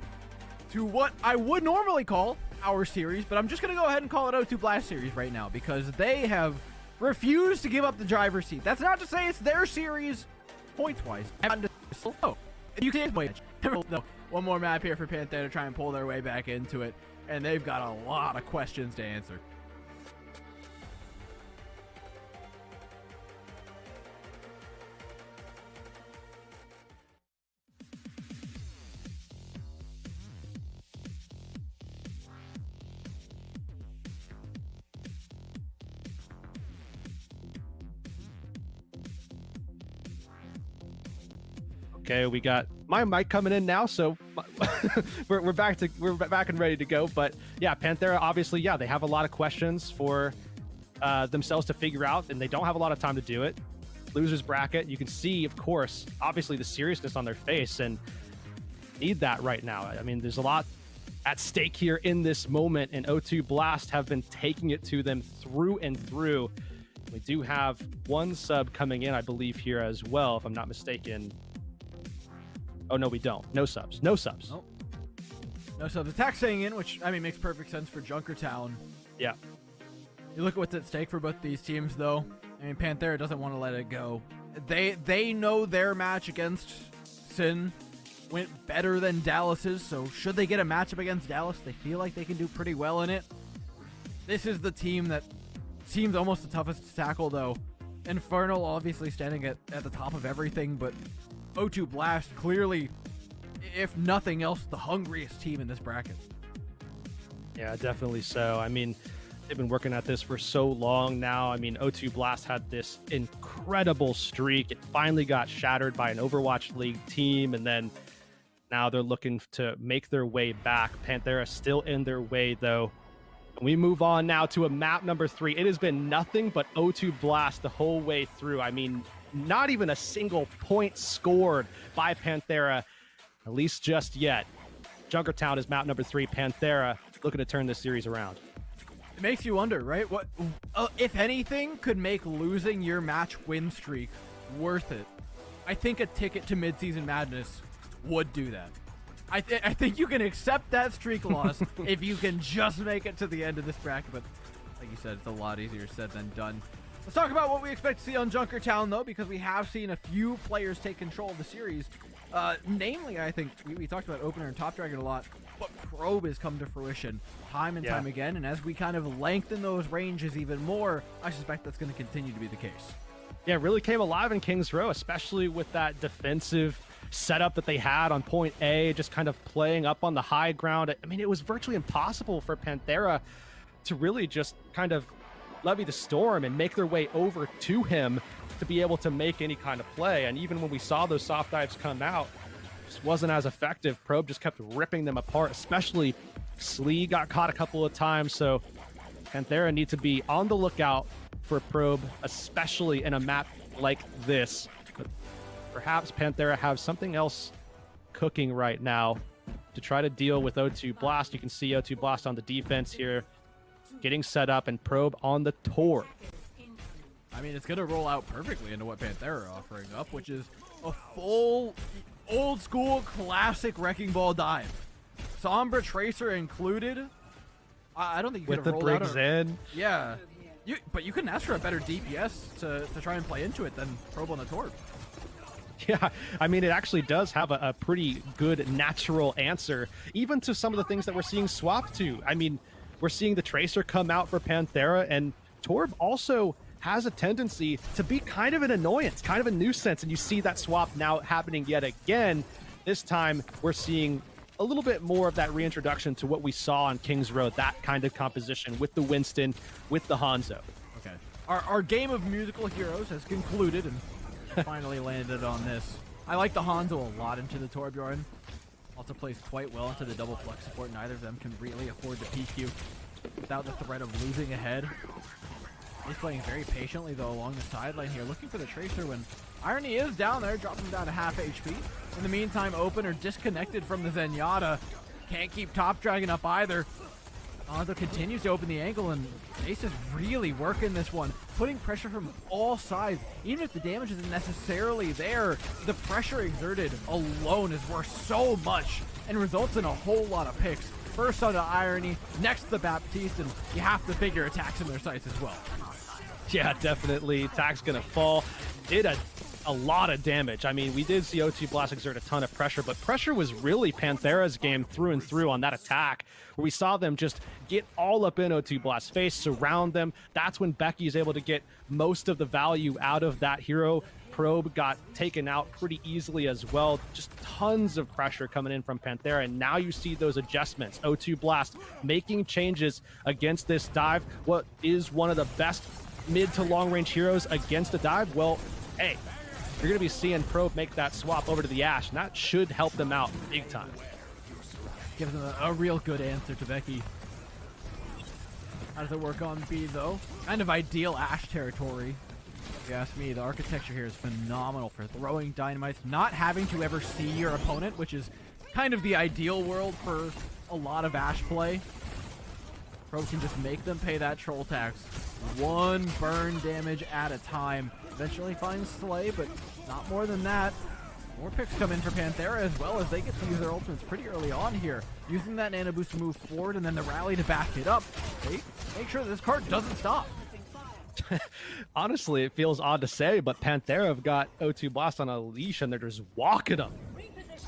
to what I would normally call our series, but I'm just going to go ahead and call it O2 Blast Series right now because they have refused to give up the driver's seat. That's not to say it's their series points-wise. Oh, you can one more map here for Panthera to try and pull their way back into it, and they've got a lot of questions to answer. Okay, we got my mic coming in now, so we're back and ready to go. But yeah, Panthera obviously, yeah, they have a lot of questions for themselves to figure out, and they don't have a lot of time to do it. Losers bracket, you can see, of course, obviously the seriousness on their face, and need that right now. I mean, there's a lot at stake here in this moment, and O2 Blast have been taking it to them through and through. We do have one sub coming in, I believe, here as well, if I'm not mistaken. Oh, no, we don't. No subs. No subs. Nope. No subs. Attack staying in, which, I mean, makes perfect sense for Junkertown. Yeah. You look at what's at stake for both these teams, though. I mean, Panthera doesn't want to let it go. They know their match against Sin went better than Dallas's, so should they get a matchup against Dallas, they feel like they can do pretty well in it. This is the team that seems almost the toughest to tackle, though. Infernal obviously standing at the top of everything, but O2 Blast clearly, if nothing else, the hungriest team in this bracket. Yeah, definitely so. I mean, they've been working at this for so long now. I mean, O2 Blast had this incredible streak. It finally got shattered by an Overwatch League team, and then now they're looking to make their way back. Panthera still in their way, though. And we move on now to a map number 3. It has been nothing but O2 Blast the whole way through. I mean, not even a single point scored by Panthera, at least just yet. Junkertown is map number 3. Panthera looking to turn this series around. It makes you wonder, right? What, if anything, could make losing your match win streak worth it? I think a ticket to Midseason Madness would do that. I think you can accept that streak loss if you can just make it to the end of this bracket, but like you said, it's a lot easier said than done. Let's talk about what we expect to see on Junkertown, though, because we have seen a few players take control of the series. Namely, I think we talked about Opener and Top Dragon a lot, but Probe has come to fruition time and time again, and as we kind of lengthen those ranges even more, I suspect that's going to continue to be the case. Yeah, it really came alive in Kings Row, especially with that defensive setup that they had on point A, just kind of playing up on the high ground. I mean, it was virtually impossible for Panthera to really just kind of levy the storm and make their way over to him to be able to make any kind of play. And even when we saw those soft dives come out, it just wasn't as effective. Probe just kept ripping them apart, especially Slee got caught a couple of times. So Panthera need to be on the lookout for Probe, especially in a map like this. But perhaps Panthera have something else cooking right now to try to deal with O2 Blast. You can see O2 Blast on the defense here, getting set up, and Probe on the Torb. I mean, it's going to roll out perfectly into what Panthera are offering up, which is a full, old-school, classic Wrecking Ball dive. Sombra Tracer included. I don't think you could have rolled out with the Briggs in. Yeah. But you couldn't ask for a better DPS to try and play into it than Probe on the Torb. Yeah, I mean, it actually does have a pretty good natural answer, even to some of the things that we're seeing swapped to. I mean, we're seeing the Tracer come out for Panthera, and Torb also has a tendency to be kind of an annoyance, kind of a nuisance, and you see that swap now happening yet again. This time, we're seeing a little bit more of that reintroduction to what we saw on Kings Row, that kind of composition with the Winston, with the Hanzo. Okay. Our game of musical heroes has concluded and finally landed on this. I like the Hanzo a lot into the Torbjorn. Also plays quite well into the double flex support. Neither of them can really afford the PQ without the threat of losing ahead. He's playing very patiently, though, along the sideline here, looking for the Tracer when Irony is down there, dropping him down to half HP. In the meantime, Opener disconnected from the Zenyatta. Can't keep Top Dragon up either. Anzo continues to open the angle, and Ace is really working this one, putting pressure from all sides. Even if the damage isn't necessarily there, the pressure exerted alone is worth so much and results in a whole lot of picks. First onto Irony, next to Baptiste, and you have to figure attacks in their sights as well. Yeah, definitely. Attack's gonna fall. Did a lot of damage. I mean, we did see O2 Blast exert a ton of pressure, but pressure was really Panthera's game through and through on that attack, where we saw them just get all up in O2 Blast's face, surround them. That's when Becky is able to get most of the value out of that hero. Probe got taken out pretty easily as well. Just tons of pressure coming in from Panthera, and now you see those adjustments. O2 Blast making changes against this dive. What is one of the best mid to long range heroes against a dive? Well, hey, you're going to be seeing Probe make that swap over to the Ashe, and that should help them out big time. Gives them a real good answer to Becky. How does it work on B, though? Kind of ideal Ashe territory. If you ask me, the architecture here is phenomenal for throwing dynamites, not having to ever see your opponent, which is kind of the ideal world for a lot of Ashe play. Probe can just make them pay that troll tax. One burn damage at a time. Eventually finds Slay, but not more than that. More picks come in for Panthera as well, as they get to use their ultimates pretty early on here. Using that nano boost to move forward and then the rally to back it up. They make sure this card doesn't stop. Honestly, it feels odd to say, but Panthera have got O2 Blast on a leash and they're just walking them.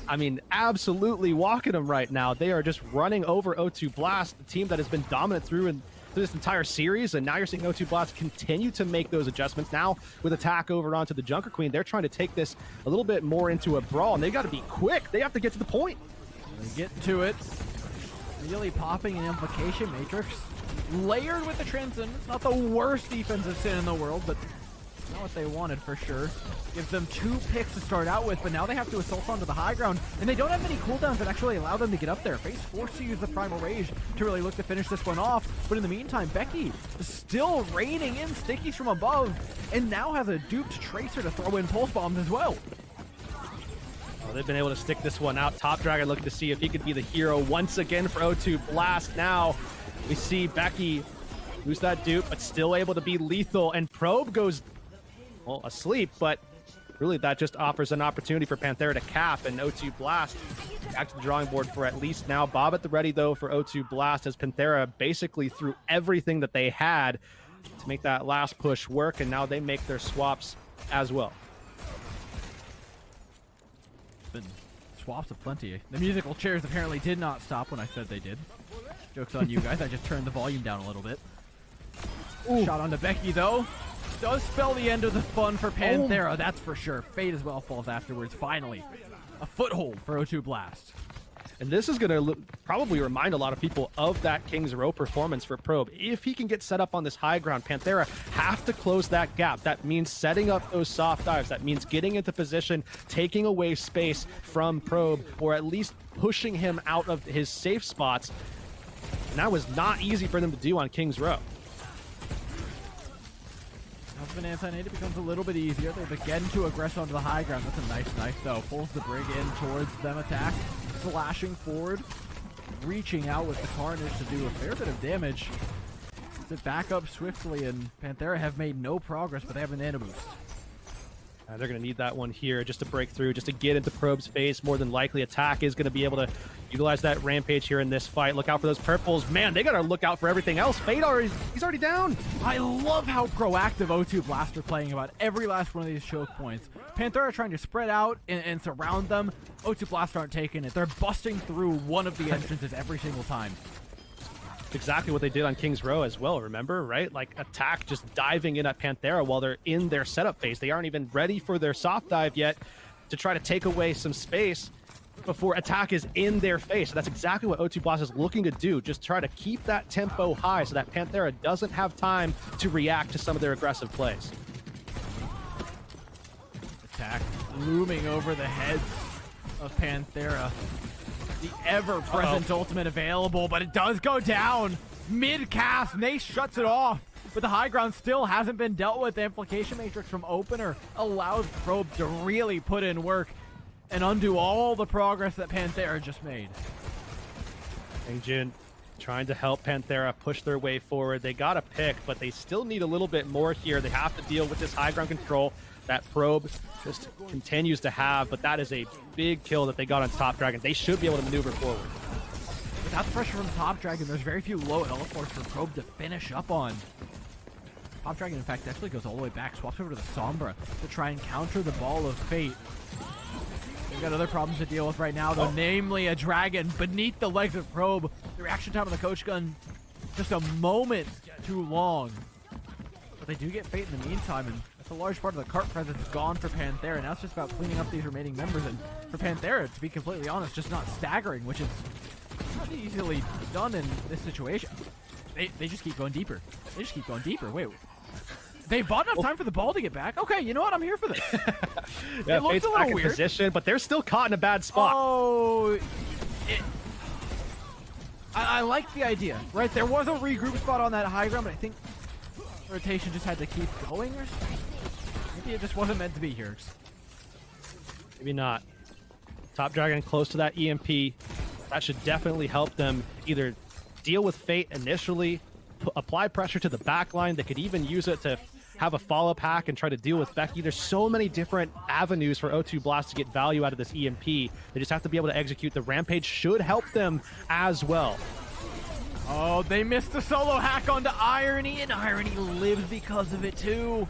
I mean, absolutely walking them right now. They are just running over O2 Blast, the team that has been dominant through this entire series, and now you're seeing O2 Blast continue to make those adjustments. Now with attack over onto the Junker Queen, they're trying to take this a little bit more into a brawl, and they got to be quick. They have to get to the point. They get to it. Really popping an Implication Matrix. Layered with the Transcendence. Not the worst defensive sin in the world, but not what they wanted for sure. Gives them 2 picks to start out with, but now they have to assault onto the high ground, and they don't have many cooldowns that actually allow them to get up there. FaZe forced to use the Primal Rage to really look to finish this one off, but in the meantime, Becky is still raining in stickies from above, and now has a duped Tracer to throw in pulse bombs as well. Oh, they've been able to stick this one out. Top Dragon looking to see if he could be the hero once again for O2 Blast. Now we see Becky lose that dupe, but still able to be lethal, and Probe goes, well, asleep, but really that just offers an opportunity for Panthera to cap, and O2 Blast back to the drawing board for at least now. Bob at the ready, though, for O2 Blast, as Panthera basically threw everything that they had to make that last push work, and now they make their swaps as well. Been swaps aplenty. The musical chairs apparently did not stop when I said they did. Joke's on you guys, I just turned the volume down a little bit. Ooh. Shot onto Becky, though. Does spell the end of the fun for Panthera, that's for sure. Fate as well falls afterwards. Finally, a foothold for O2 Blast. And this is going to probably remind a lot of people of that King's Row performance for Probe. If he can get set up on this high ground, Panthera have to close that gap. That means setting up those soft dives. That means getting into position, taking away space from Probe, or at least pushing him out of his safe spots. And that was not easy for them to do on King's Row. When anti-native becomes a little bit easier. They begin to aggress onto the high ground. That's a nice knife, though. Pulls the Brig in towards them attack. Slashing forward. Reaching out with the Carnage to do a fair bit of damage. To back up swiftly, and Panthera have made no progress, but they have a nano boost. They're going to need that one here just to break through, just to get into Probe's face. More than likely, attack is going to be able to utilize that rampage here in this fight. Look out for those purples. Man, they got to look out for everything else. Fate he's already down. I love how proactive O2 Blast are playing about every last one of these choke points. Panthera are trying to spread out and surround them. O2 Blast aren't taking it. They're busting through one of the entrances every single time. Exactly what they did on King's Row as well, remember, right? Like, attack just diving in at Panthera while they're in their setup phase. They aren't even ready for their soft dive yet to try to take away some space before attack is in their face. So that's exactly what O2 Blast is looking to do. Just try to keep that tempo high so that Panthera doesn't have time to react to some of their aggressive plays. Attack looming over the heads of Panthera. The ever-present ultimate available, but it does go down mid-cast. Nace shuts it off, but the high ground still hasn't been dealt with. The Implication Matrix from Opener allows Probe to really put in work and undo all the progress that Panthera just made. And Jin trying to help Panthera push their way forward. They got a pick, but they still need a little bit more here. They have to deal with this high ground control that Probe just continues to have, but that is a big kill that they got on Top Dragon. They should be able to maneuver forward. Without the pressure from Top Dragon, there's very few low teleports for Probe to finish up on. Top Dragon, in fact, actually goes all the way back, swaps over to the Sombra to try and counter the Ball of Fate. They've got other problems to deal with right now, though, namely a dragon beneath the legs of Probe. The reaction time on the Coach Gun, just a moment too long. But they do get Fate in the meantime, and that's a large part of the cart presence gone for Panthera. Now it's just about cleaning up these remaining members, and for Panthera, to be completely honest, just not staggering, which is not easily done in this situation. They just keep going deeper. They just keep going deeper. Wait. They bought enough time for the ball to get back? Okay, you know what? I'm here for this. Yeah, it looks Fate's a little back in weird. position, but they're still caught in a bad spot. Oh, I like the idea, right? There was a regroup spot on that high ground, but I think rotation just had to keep going or something. Maybe it just wasn't meant to be here. Maybe not. Top Dragon close to that EMP. That should definitely help them either deal with Fate initially, apply pressure to the back line. They could even use it to have a follow-up hack and try to deal with Becky. There's so many different avenues for O2 Blast to get value out of this EMP. They just have to be able to execute. The Rampage should help them as well. Oh, they missed the solo hack onto Irony, and Irony lives because of it too.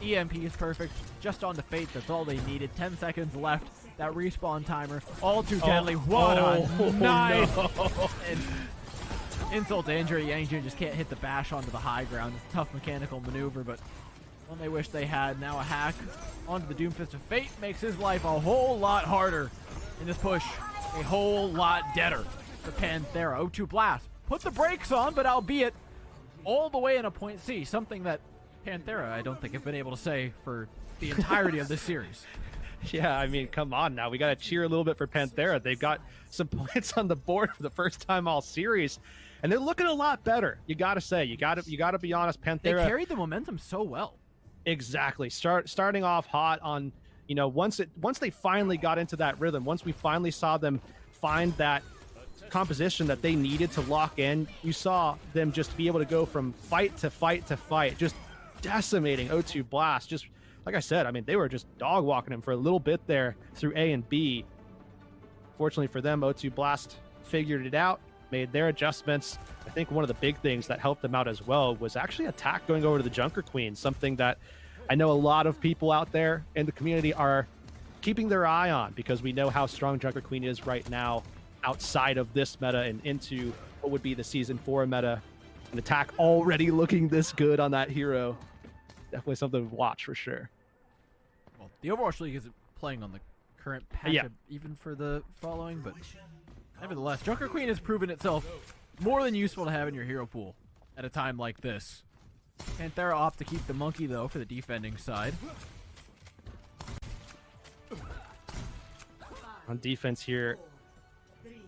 EMP is perfect. Just onto Fate, that's all they needed. 10 seconds left. That respawn timer, all too deadly. What a nice insult to injury. Yangjun just can't hit the bash onto the high ground. It's a tough mechanical maneuver, but one they wish they had. Now a hack onto the Doomfist of Fate makes his life a whole lot harder in this push. A whole lot deader for Panthera. O2 Blast put the brakes on, but albeit all the way in a point C, something that Panthera, I don't think, have been able to say for the entirety of this series. Yeah, I mean, come on now. We got to cheer a little bit for Panthera. They've got some points on the board for the first time all series, and they're looking a lot better. You got to say, you got to be honest. Panthera, they carried the momentum so well. Exactly. Starting off hot on, you know, once they finally got into that rhythm, once we finally saw them find that composition that they needed to lock in, you saw them just be able to go from fight to fight to fight, just decimating O2 Blast. Just like I said, I mean, they were just dog walking him for a little bit there through A and B. Fortunately for them, O2 Blast figured it out, made their adjustments. I think one of the big things that helped them out as well was actually attack going over to the Junker Queen, something that I know a lot of people out there in the community are keeping their eye on, because we know how strong Junker Queen is right now outside of this meta and into what would be the Season 4 meta. An attack already looking this good on that hero. Definitely something to watch for sure. Well, the Overwatch League isn't playing on the current patch, even for the following, but nevertheless, Junker Queen has proven itself more than useful to have in your hero pool at a time like this. Panthera opt to keep the monkey, though, for the defending side. On defense here,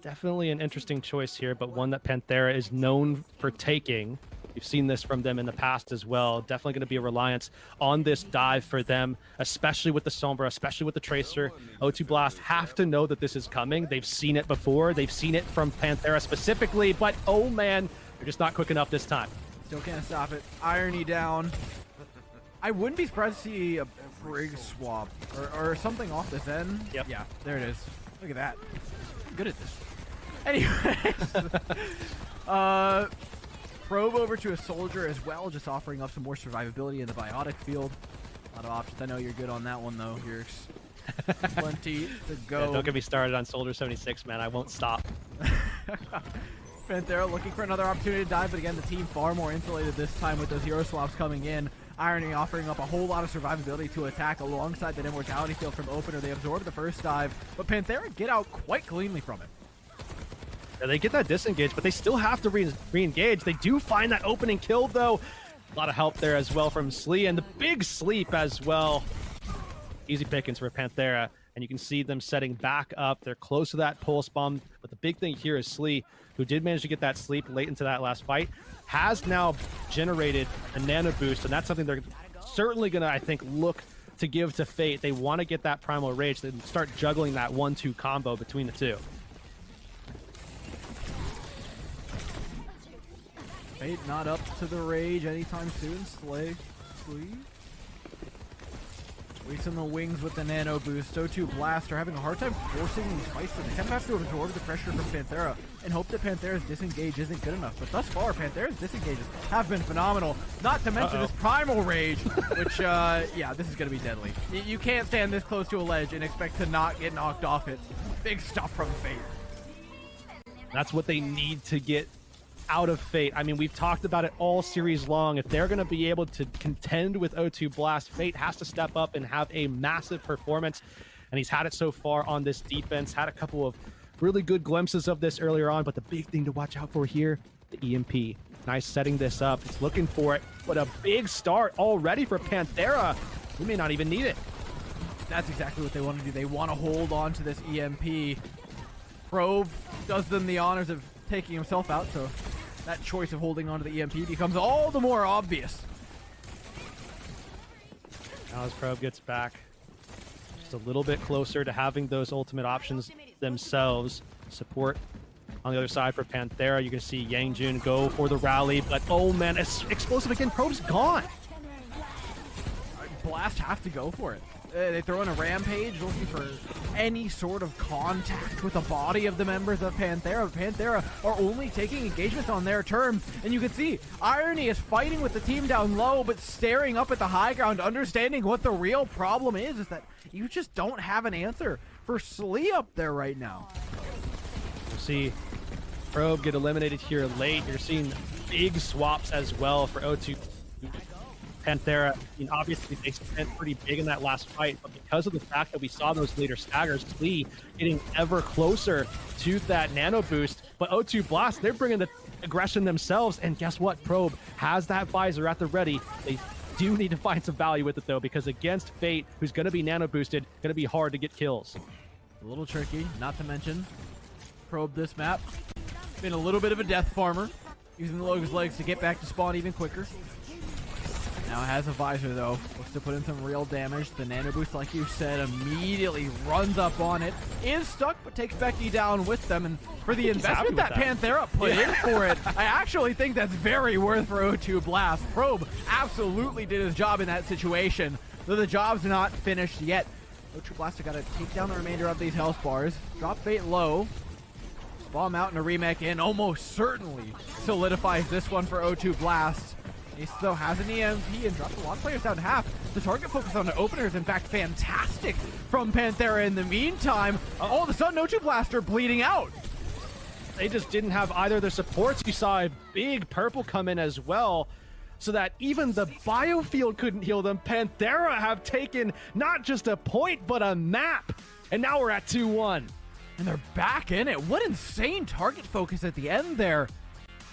definitely an interesting choice here, but one that Panthera is known for taking. We've seen this from them in the past as well. Definitely going to be a reliance on this dive for them, especially with the Sombra, especially with the Tracer. O2 Blast have to know that this is coming. They've seen it before. They've seen it from Panthera specifically, but oh man, they're just not quick enough this time. Still can't stop it. Irony down. I wouldn't be surprised to see a Brig swap or something off this end. Yep. Yeah, there it is. Look at that. I'm good at this. Anyways. Probe over to a soldier as well, just offering up some more survivability in the biotic field. A lot of options. I know you're good on that one, though. Yerks. Plenty to go. Yeah, don't get me started on Soldier 76, man. I won't stop. Panthera looking for another opportunity to dive, but again, the team far more insulated this time with those hero swaps coming in. Irony offering up a whole lot of survivability to attack alongside that immortality field from opener. They absorbed the first dive, but Panthera get out quite cleanly from it. Yeah, they get that disengage, but they still have to re-engage. They do find that opening kill, though. A lot of help there as well from Slee, and the big sleep as well. Easy pickings for Panthera, and you can see them setting back up. They're close to that pulse bomb, but the big thing here is Slee, who did manage to get that sleep late into that last fight, has now generated a nano boost, and that's something they're certainly going to, I think, look to give to Fate. They want to get that Primal Rage and start juggling that 1-2 combo between the two. Fate not up to the rage anytime soon. Slay. Sweet. Waits in the wings with the nano boost. O2 Blast are having a hard time forcing these fights, so they kind of have to absorb the pressure from Panthera and hope that Panthera's disengage isn't good enough. But thus far, Panthera's disengages have been phenomenal. Not to mention this primal rage, which, yeah, this is going to be deadly. You can't stand this close to a ledge and expect to not get knocked off it. Big stuff from Fate. That's what they need to get out of Fate. I mean, we've talked about it all series long. If they're going to be able to contend with O2 Blast, Fate has to step up and have a massive performance. And he's had it so far on this defense. Had a couple of really good glimpses of this earlier on, but the big thing to watch out for here, the EMP. Nice setting this up. He's looking for it, but a big start already for Panthera. We may not even need it. That's exactly what they want to do. They want to hold on to this EMP. Probe does them the honors of taking himself out, so that choice of holding on to the EMP becomes all the more obvious. Now as Probe gets back just a little bit closer to having those ultimate options themselves. Support on the other side for Panthera. You can see Yangjun go for the rally, but oh man, explosive again. Probe's gone. Blast have to go for it. They throw in a rampage looking for any sort of contact with the body of the members of Panthera. Panthera are only taking engagements on their terms, and you can see Irony is fighting with the team down low, but staring up at the high ground, understanding what the real problem is that you just don't have an answer for Slee up there right now. We'll see Probe get eliminated here late. You're seeing big swaps as well for O2 Panthera. I mean, obviously they spent pretty big in that last fight, but because of the fact that we saw those later staggers, Slee getting ever closer to that nano boost. But O2 Blast, they're bringing the aggression themselves, and guess what? Probe has that visor at the ready. They do need to find some value with it though, because against Fate, who's going to be nano boosted, going to be hard to get kills. A little tricky, not to mention Probe this map been a little bit of a death farmer, using the Logan's legs to get back to spawn even quicker. Now has a visor though, looks to put in some real damage. The nano boost, like you said, immediately runs up on it. Is stuck, but takes Becky down with them. And for the investment that Panthera put in for it, I actually think that's very worth for O2 Blast. Probe absolutely did his job in that situation, though the job's not finished yet. O2 Blast have got to take down the remainder of these health bars, drop Fate low, bomb out and a remake in, almost certainly solidifies this one for O2 Blast. Ace though has an EMP and drops a lot of players down to half. The target focus on the opener is in fact fantastic from Panthera. In the meantime, all of a sudden O2 Blast are bleeding out. They just didn't have either of their supports. You saw a big purple come in as well, so that even the biofield couldn't heal them. Panthera have taken not just a point, but a map. And now we're at 2-1. And they're back in it. What insane target focus at the end there.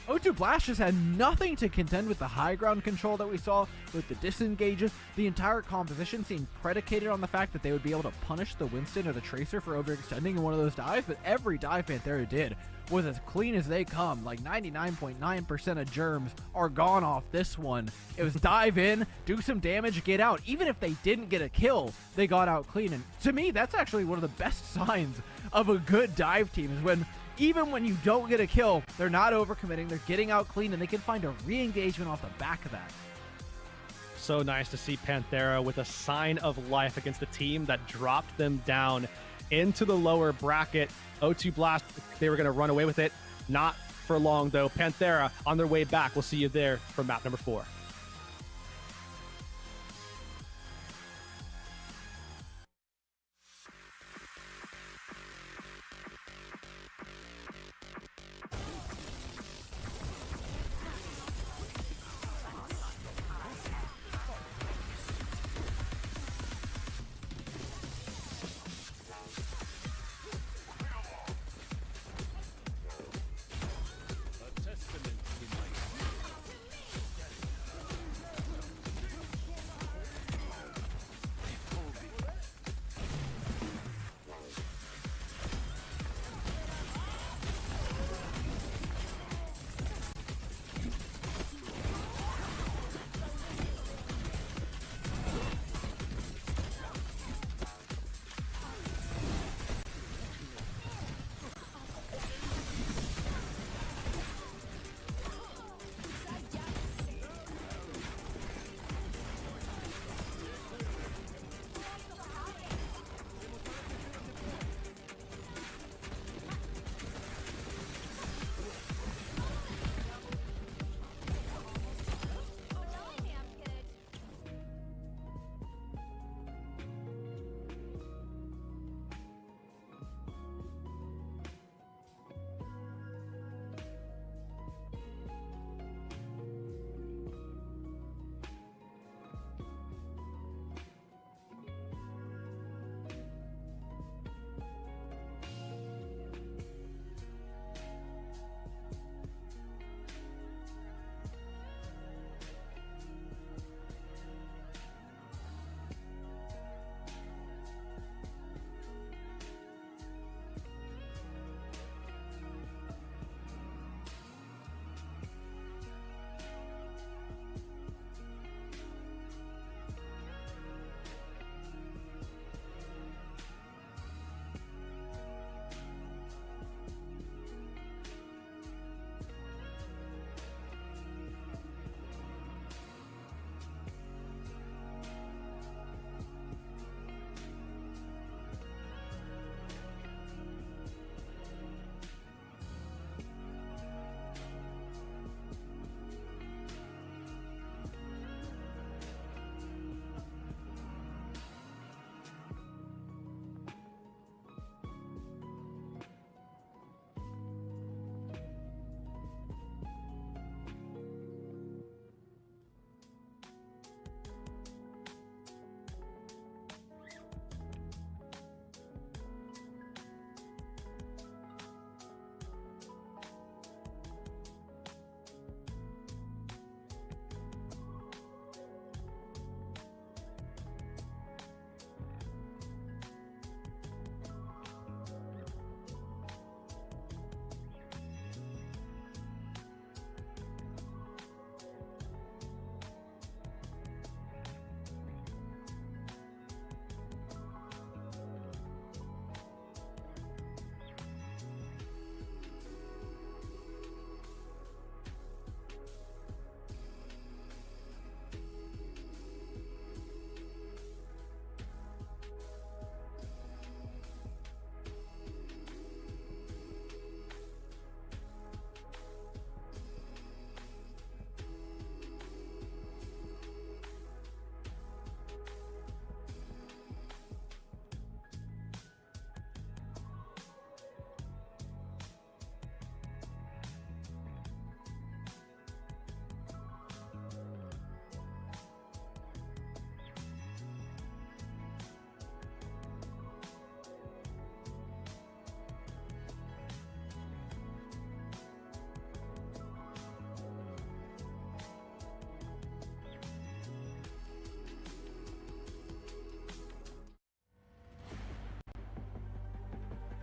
O2 Blast just had nothing to contend with the high ground control that we saw with the disengages. The entire composition seemed predicated on the fact that they would be able to punish the Winston or the Tracer for overextending in one of those dives, but every dive Panthera did was as clean as they come. Like 99.9% of germs are gone off this one. It was dive in, do some damage, get out. Even if they didn't get a kill, they got out clean. And to me, that's actually one of the best signs of a good dive team, is when even when you don't get a kill, they're not overcommitting, they're getting out clean, and they can find a re-engagement off the back of that. So nice to see Panthera with a sign of life against a team that dropped them down into the lower bracket. O2 Blast, they were going to run away with it. Not for long, though. Panthera on their way back. We'll see you there for map number 4.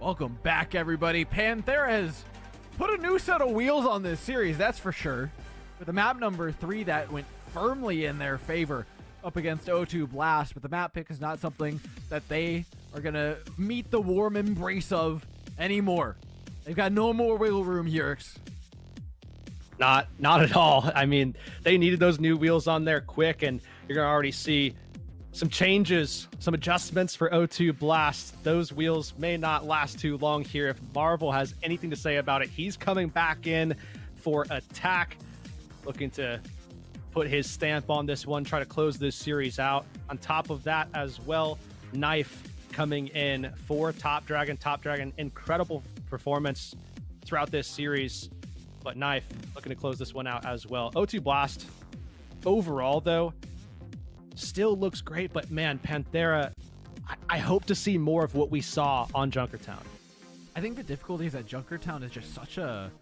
Welcome back, everybody. Panthera has put a new set of wheels on this series, that's for sure. With the map number 3 that went firmly in their favor up against O2 Blast, but the map pick is not something that they are going to meet the warm embrace of anymore. They've got no more wiggle room here. Not at all. I mean, they needed those new wheels on there quick, and you're going to already see some changes, some adjustments for O2 Blast. Those wheels may not last too long here. If Marvel has anything to say about it, he's coming back in for attack, looking to put his stamp on this one, try to close this series out. On top of that as well, Knife coming in for Top Dragon. Top Dragon, incredible performance throughout this series, but Knife looking to close this one out as well. O2 Blast overall, though, still looks great, but man, Panthera, I hope to see more of what we saw on Junkertown. I think the difficulty is that Junkertown is just such a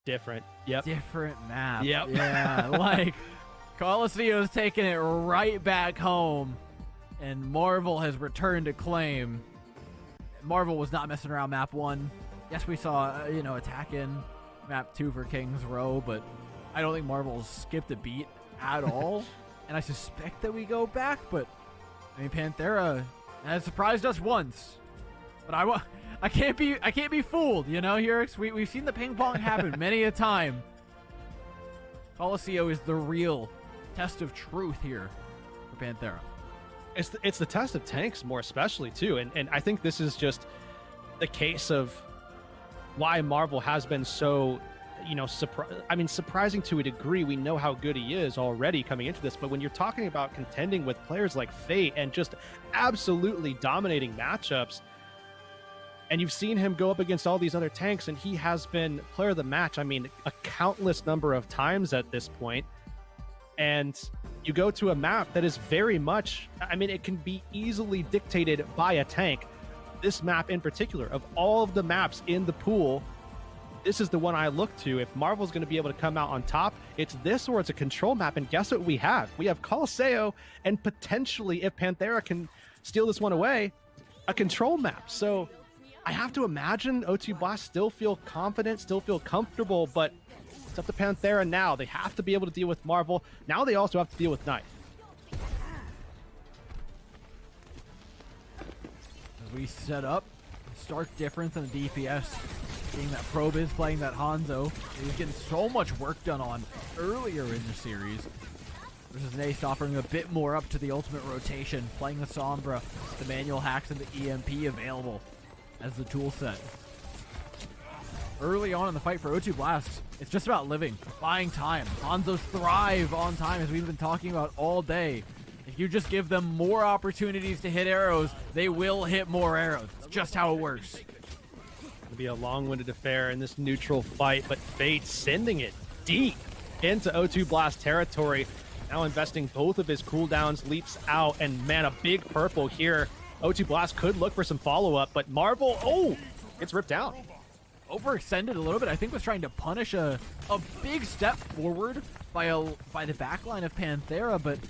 different map. Yep. Yeah, like Colosseo's taking it right back home, and Marvel has returned to claim. Marvel was not messing around map 1. Yes, we saw, attack in map 2 for King's Row, but I don't think Marvel's skipped a beat at all. And I suspect that we go back, but I mean, Panthera has surprised us once. But I can't be fooled, Hurix. We've seen the ping pong happen many a time. Colosseo is the real test of truth here for Panthera. It's the test of tanks more especially too, and I think this is just the case of why Marvel has been so, surprising to a degree. We know how good he is already coming into this, but when you're talking about contending with players like Fate and just absolutely dominating matchups, and you've seen him go up against all these other tanks, and he has been player of the match, a countless number of times at this point. And you go to a map that is very much, it can be easily dictated by a tank. This map in particular, of all of the maps in the pool, this is the one I look to. If Marvel's going to be able to come out on top, it's this or it's a control map. And guess what we have? We have Colosseo, and potentially, if Panthera can steal this one away, a control map. So I have to imagine O2 Blast still feel confident, still feel comfortable, but it's up to Panthera now. They have to be able to deal with Marvel. Now they also have to deal with Knife. As we set up, stark difference in the DPS. Being that Probe is playing that Hanzo, he's getting so much work done on earlier in the series. Versus Nace offering a bit more up to the ultimate rotation, playing the Sombra, the manual hacks, and the EMP available as the tool set. Early on in the fight for O2 Blast, it's just about living, buying time. Hanzos thrive on time, as we've been talking about all day. If you just give them more opportunities to hit arrows, they will hit more arrows. It's just how it works. It'll be a long-winded affair in this neutral fight, but Fate sending it deep into O2 Blast territory. Now investing both of his cooldowns, leaps out, and man, a big purple here. O2 Blast could look for some follow-up, but Marvel, it's ripped down. Overextended a little bit. I think was trying to punish a big step forward by the backline of Panthera, but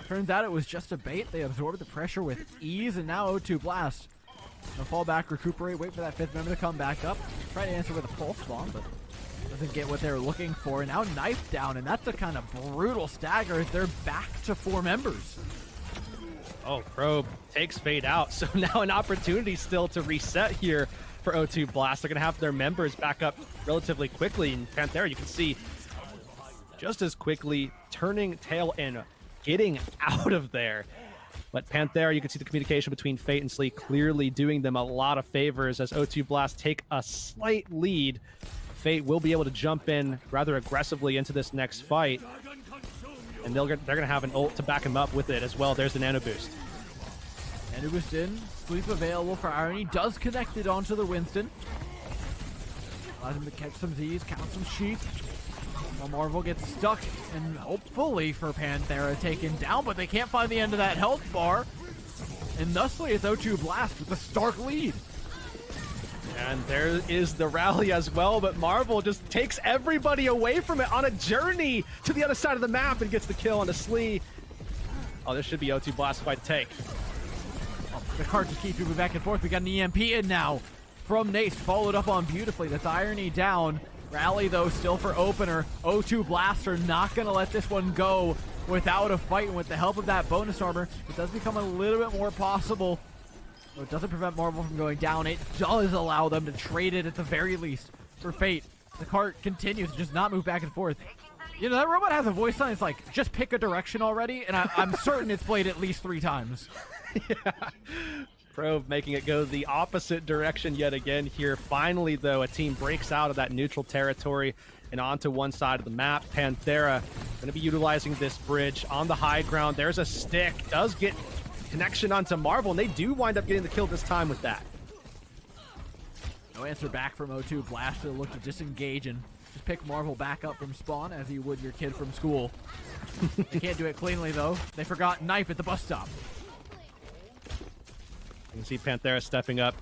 turns out it was just a bait. They absorbed the pressure with ease, and now O2 Blast they'll fall back, recuperate, wait for that 5th member to come back up, try to answer with a pulse bomb, but doesn't get what they're looking for. And now Knife down, and that's a kind of brutal stagger as they're back to 4 members. Oh, Probe takes Fate out, so now an opportunity still to reset here for O2 Blast. They're going to have their members back up relatively quickly, and Panthera, you can see just as quickly turning tail and getting out of there. But Panthera, you can see the communication between Fate and Slee clearly doing them a lot of favors as O2 Blast take a slight lead. Fate will be able to jump in rather aggressively into this next fight, and they're going to have an ult to back him up with it as well. There's the nano boost. Nano boost in, sweep available for Irony, does connect it onto the Winston. Allows him to catch some Z's, count some sheep. While Marvel gets stuck, and hopefully for Panthera taken down, but they can't find the end of that health bar. And thusly it's O2 Blast with a stark lead. And there is the rally as well, but Marvel just takes everybody away from it on a journey to the other side of the map and gets the kill on the Slee. Oh, this should be O2 Blast fight to take. Oh, the card just keeps moving back and forth. We got an EMP in now. from Nace, followed up on beautifully. That's Irony down. Rally, though, still for opener. O2 Blaster not going to let this one go without a fight. And with the help of that bonus armor, it does become a little bit more possible. It doesn't prevent Marvel from going down. It does allow them to trade it at the very least for Fate. The cart continues to just not move back and forth. You know, that robot has a voice line. It's like, just pick a direction already, and I'm certain it's played at least 3 times. Yeah. Probe making it go the opposite direction yet again here. Finally, though, a team breaks out of that neutral territory and onto one side of the map. PANTHERA going to be utilizing this bridge on the high ground. There's a stick. Does get connection onto Marvel, and they do wind up getting the kill this time with that. No answer back from O2. Blaster look to disengage and just pick Marvel back up from spawn as you would your kid from school. They can't do it cleanly, though. They forgot knife at the bus stop. You can see PANTHERA stepping up.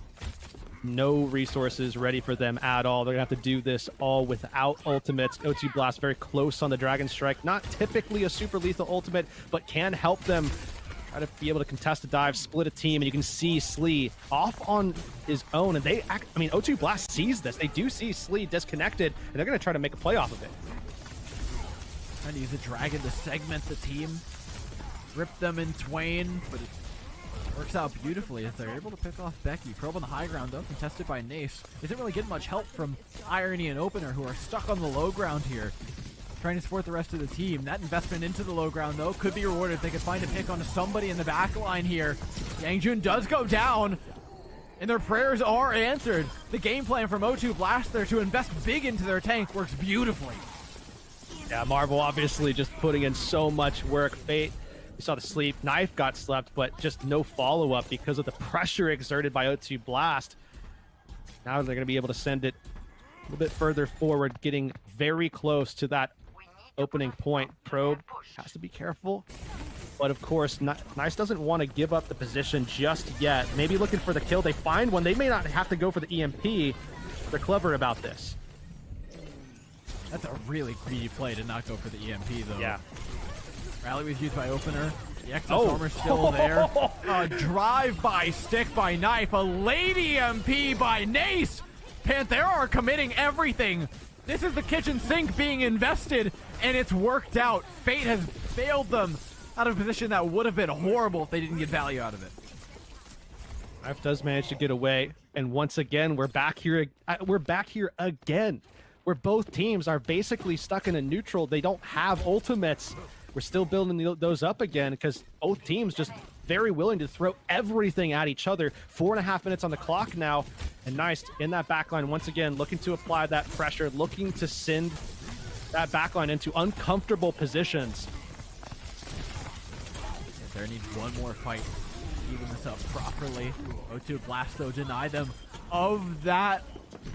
No resources ready for them at all. They're going to have to do this all without ultimates. O2 Blast very close on the Dragon Strike. Not typically a super lethal ultimate, but can help them try to be able to contest a dive, split a team, and you can see Slee off on his own. And they act, I mean, O2 Blast sees this. They do see Slee disconnected, and they're going to try to make a play off of it. Trying to use the Dragon to segment the team, rip them in twain, but it works out beautifully as they're able to pick off Becky. Probe on the high ground, though, contested by Nace. Isn't really getting much help from Irony and Opener, who are stuck on the low ground here, trying to support the rest of the team. That investment into the low ground, though, could be rewarded if they could find a pick onto somebody in the back line here. Yangjun does go down, and their prayers are answered. The game plan from O2 Blast there to invest big into their tank works beautifully. Yeah, Marvel obviously just putting in so much work. Fate, you saw the sleep. Knife got slept, but just no follow-up because of the pressure exerted by O2 Blast. Now they're going to be able to send it a little bit further forward, getting very close to that opening point. Probe has to be careful. But of course, Nice doesn't want to give up the position just yet. Maybe looking for the kill. They find one. They may not have to go for the EMP. They're clever about this. That's a really greedy play to not go for the EMP, though. Yeah. Rally was used by Opener. The Exos armor still there. A drive-by stick by Knife. A late EMP by Nace. PANTHERA are committing everything. This is the kitchen sink being invested, and it's worked out. Fate has failed them out of a position that would have been horrible if they didn't get value out of it. Knife does manage to get away, and once again, we're back here again, where both teams are basically stuck in a neutral. They don't have ultimates. We're still building those up again because both teams just very willing to throw everything at each other. 4.5 minutes on the clock now, and Nice in that backline once again, looking to apply that pressure, looking to send that backline into uncomfortable positions. There needs one more fight to even this up properly. O2 Blast, though, deny them of that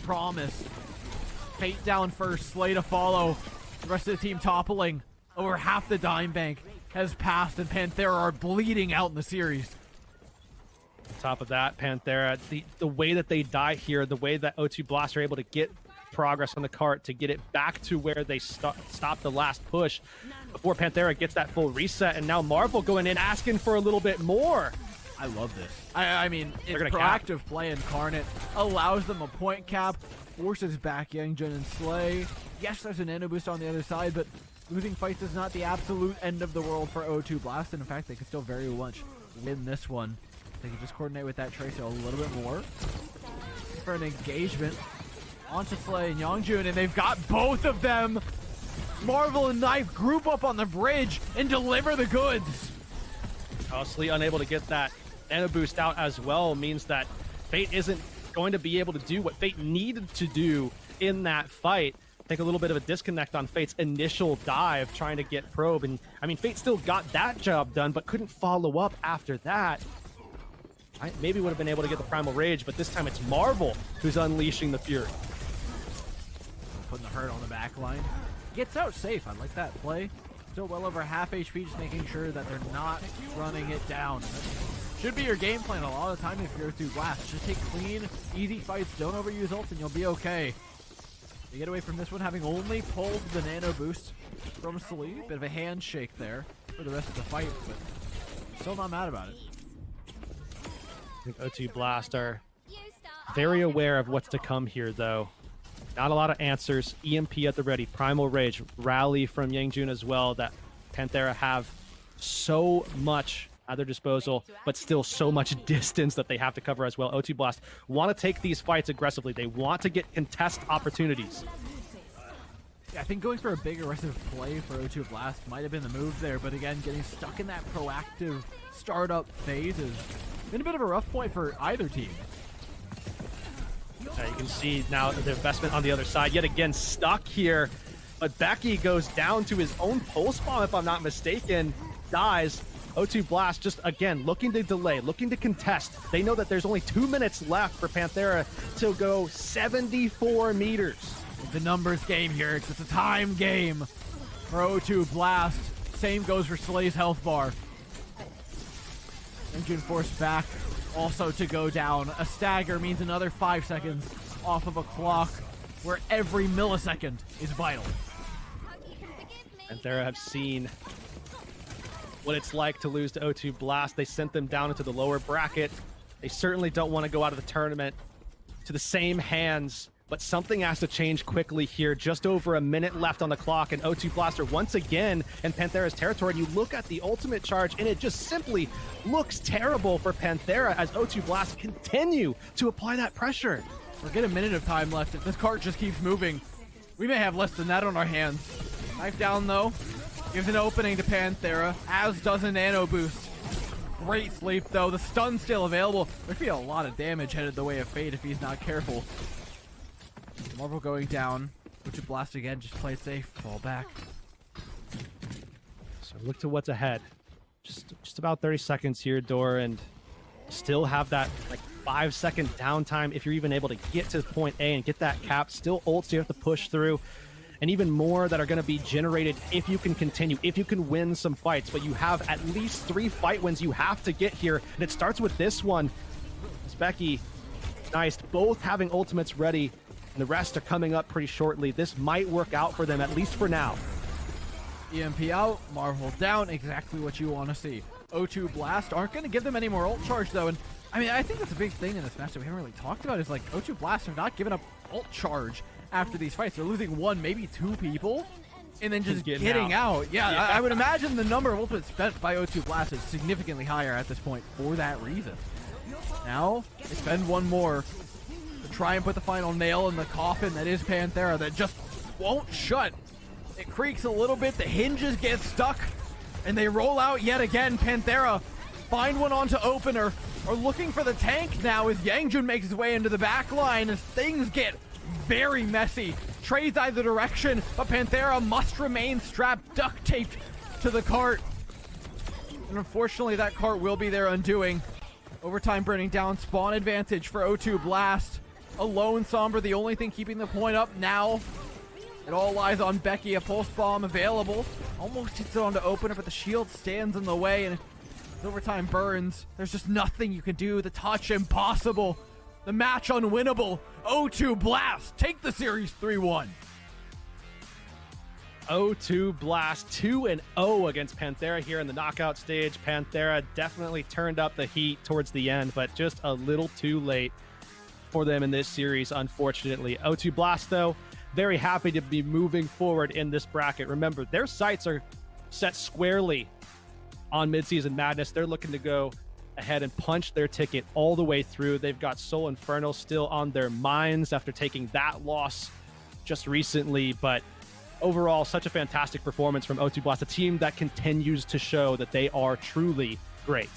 promise. Fate down first, Slay to follow. The rest of the team toppling. Over half the dime bank has passed, and PANTHERA are bleeding out in the series. On top of that, PANTHERA, the way that they die here, the way that O2 Blast are able to get progress on the cart to get it back to where they stopped the last push before PANTHERA gets that full reset, and now Marvel going in asking for a little bit more. I love this. I mean, it's proactive play incarnate, allows them a point cap, forces back Yangjun and Slay. Yes, there's an nano boost on the other side, but losing fights is not the absolute end of the world for O2 Blast, and in fact, they could still very much win this one. They can just coordinate with that Tracer a little bit more for an engagement onto Slay and Yangjun, and they've got both of them. Marvel and Knife group up on the bridge and deliver the goods. Slee unable to get that nano boost out as well means that Fate isn't going to be able to do what Fate needed to do in that fight. I think a little bit of a disconnect on Fate's initial dive trying to get Probe, and I mean, Fate still got that job done, but couldn't follow up after that. I maybe would have been able to get the Primal Rage, but this time it's Marvel who's unleashing the Fury. Putting the hurt on the back line. Gets out safe. I like that play. Still well over half HP, just making sure that they're not running it down. That should be your game plan a lot of the time if you're through Blast. Just take clean, easy fights, don't overuse ults, and you'll be okay. You get away from this one having only pulled the nano boost from Slee. Bit of a handshake there for the rest of the fight, but still not mad about it. I think O2 Blast are Very aware of what's to come here, though. Not a lot of answers. EMP at the ready. Primal Rage. Rally from Yangjun as well. That Panthera have so much at their disposal, but still so much distance that they have to cover as well. O2 Blast want to take these fights aggressively. They want to get contest opportunities. Yeah, I think going for a big aggressive play for O2 Blast might have been the move there, but again, getting stuck in that proactive startup phase has been a bit of a rough point for either team. You can see now the investment on the other side, yet again stuck here, but Becky goes down to his own pulse bomb, if I'm not mistaken, dies. O2 Blast just, again, looking to delay, looking to contest. They know that there's only 2 minutes left for Panthera to go 74 meters. It's a numbers game here. It's a time game for O2 Blast. Same goes for Slay's health bar. Engine forced back also to go down. A stagger means another 5 seconds off of a clock where every millisecond is vital. Panthera have seen what it's like to lose to O2 Blast. They sent them down into the lower bracket. They certainly don't want to go out of the tournament to the same hands, but something has to change quickly here. Just over a minute left on the clock, and O2 Blaster once again in Panthera's territory. And you look at the ultimate charge, and it just simply looks terrible for Panthera as O2 Blast continue to apply that pressure. We're getting a minute of time left. If this cart just keeps moving, we may have less than that on our hands. Knife down, though. Gives an opening to Panthera, as does a nano boost. Great sleep, though. The stun's still available. There could be a lot of damage headed the way of Fate if he's not careful. Marvel going down. O2 Blast again. Just play it safe. Fall back. So look to what's ahead. Just about 30 seconds here, Dor, and still have that like 5-second downtime if you're even able to get to point A and get that cap. Still ults you have to push through. And even more that are going to be generated if you can continue, if you can win some fights. But you have at least 3 fight wins you have to get here. And it starts with this one. It's Becky, nice, both having ultimates ready. And the rest are coming up pretty shortly. This might work out for them, at least for now. EMP out, Marvel down, exactly what you want to see. O2 Blast aren't going to give them any more ult charge, though. And I mean, I think that's a big thing in this match that we haven't really talked about is like O2 Blast are not giving up ult charge after these fights. They're losing 1, maybe 2 people, and then just getting out. Yeah, I would imagine the number of ultimates spent by O2 Blast is significantly higher at this point for that reason. Now, they spend 1 more to try and put the final nail in the coffin that is Panthera that just won't shut. It creaks a little bit, the hinges get stuck, and they roll out yet again. Panthera find one onto opener, are looking for the tank now as Yangjun makes his way into the back line as things get very messy. Trades either direction, but Panthera must remain strapped, duct taped to the cart. And unfortunately, that cart will be their undoing. Overtime burning down, spawn advantage for O2 Blast. Alone Sombra, the only thing keeping the point up now. It all lies on Becky, a pulse bomb available. Almost hits it onto opener, but the shield stands in the way, and overtime burns. There's just nothing you can do. The touch impossible. The match unwinnable. O2 Blast take the series 3-1. O2 Blast 2-0 against Panthera here in the knockout stage. Panthera definitely turned up the heat towards the end, but just a little too late for them in this series, unfortunately. O2 Blast, though, very happy to be moving forward in this bracket. Remember, their sights are set squarely on Midseason Madness. They're looking to go ahead and punch their ticket all the way through. They've got Soul Infernal still on their minds after taking that loss just recently, but overall, such a fantastic performance from O2 Blast, a team that continues to show that they are truly great.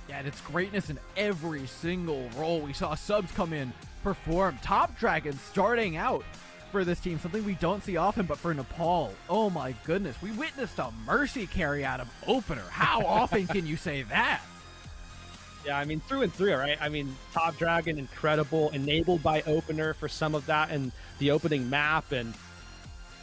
Yeah, and it's greatness in every single role. We saw subs come in, perform. Top Dragon starting out for this team, something we don't see often, but for Nepal, oh my goodness, we witnessed a Mercy carry out of opener. How often can you say that? Yeah, I mean, through and through, right? I mean, Top Dragon, incredible, enabled by opener for some of that and the opening map, and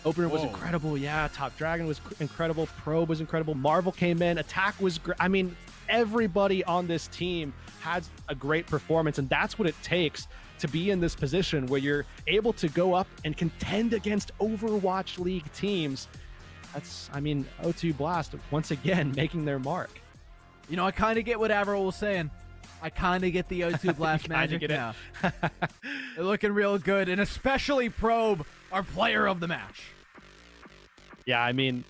opener was incredible. Yeah, Top Dragon was incredible. Probe was incredible. Marvel came in. Attack was great. I mean, everybody on this team had a great performance, and that's what it takes to be in this position where you're able to go up and contend against Overwatch League teams. That's, I mean, O2 Blast, once again, making their mark. You know, I kind of get what Avril was saying. I kind of get the O2 Blast magic now. They're looking real good, and especially Probe, our player of the match. Yeah, I mean,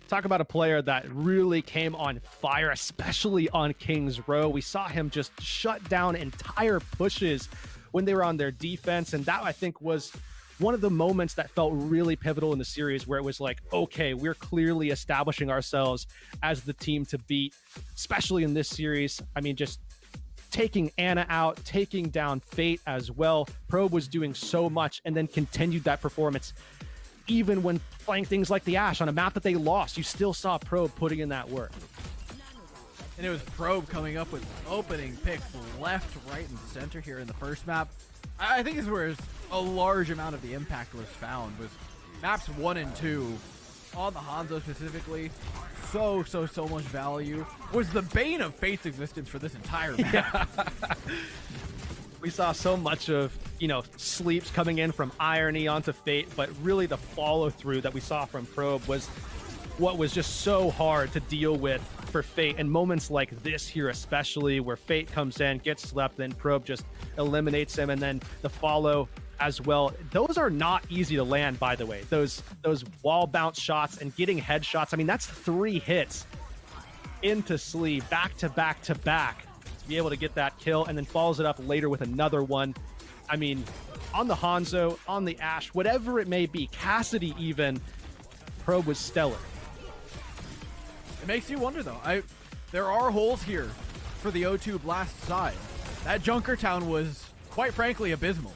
talk about a player that really came on fire, especially on King's Row. We saw him just shut down entire pushes when they were on their defense, and that, I think, was one of the moments that felt really pivotal in the series, where it was like, okay, we're clearly establishing ourselves as the team to beat, especially in this series. I mean, just taking Ana out, taking down Fate as well. Probe was doing so much and then continued that performance. Even when playing things like the Ashe on a map that they lost, you still saw Probe putting in that work. And it was Probe coming up with opening picks left, right, and center here in the first map. I think this is where a large amount of the impact was found, was maps 1 and 2 on the Hanzo specifically. So much value. Was the bane of Fate's existence for this entire map. Yeah. We saw so much of, sleeps coming in from Irony onto Fate, but really the follow through that we saw from Probe was what was just so hard to deal with for Fate. And moments like this here, especially where Fate comes in, gets slept, then Probe just eliminates him, and then the follow as well. Those are not easy to land, by the way. Those wall bounce shots and getting headshots. I mean, that's 3 hits into sleeve, back to back to back, to be able to get that kill, and then follows it up later with another one. I mean, on the Hanzo, on the Ashe, whatever it may be, Cassidy even, Probe was stellar. It makes you wonder, though. There are holes here for the O2 Blast side. That Junkertown was, quite frankly, abysmal.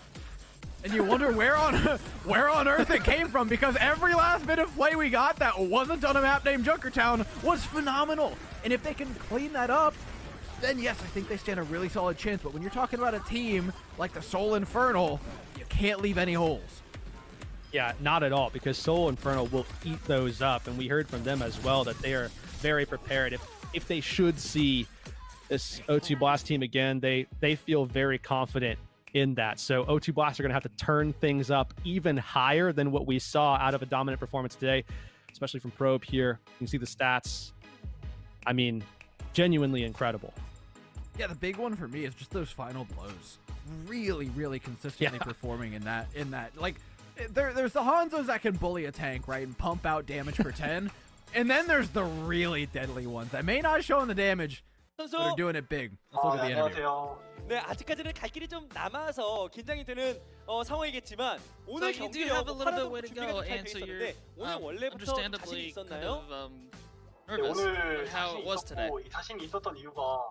And you wonder where on earth it came from, because every last bit of play we got that wasn't on a map named Junkertown was phenomenal. And if they can clean that up, then yes, I think they stand a really solid chance. But when you're talking about a team like the Soul Infernal, you can't leave any holes. Yeah, not at all, because Soul Infernal will eat those up. And we heard from them as well that they are very prepared. If they should see this O2 Blast team again, they feel very confident in that. So O2 Blast are going to have to turn things up even higher than what we saw out of a dominant performance today, especially from Probe here. You can see the stats. I mean, genuinely incredible. Yeah, the big one for me is just those final blows. Really consistently performing in that. Like, there's the Hanzos that can bully a tank, right, and pump out damage per 10. And then there's the really deadly ones that may not show in the damage, but are doing it big. Let's look at the interview. 네, 아직까지는 갈 길이 좀 남아서 긴장이 되는 상황이겠지만 오늘 경기력 하나도 준비가 잘 돼 있었는데 오늘 원래부터 자신이 있었나요? nervous how it was today. 자신이 있었던 이유가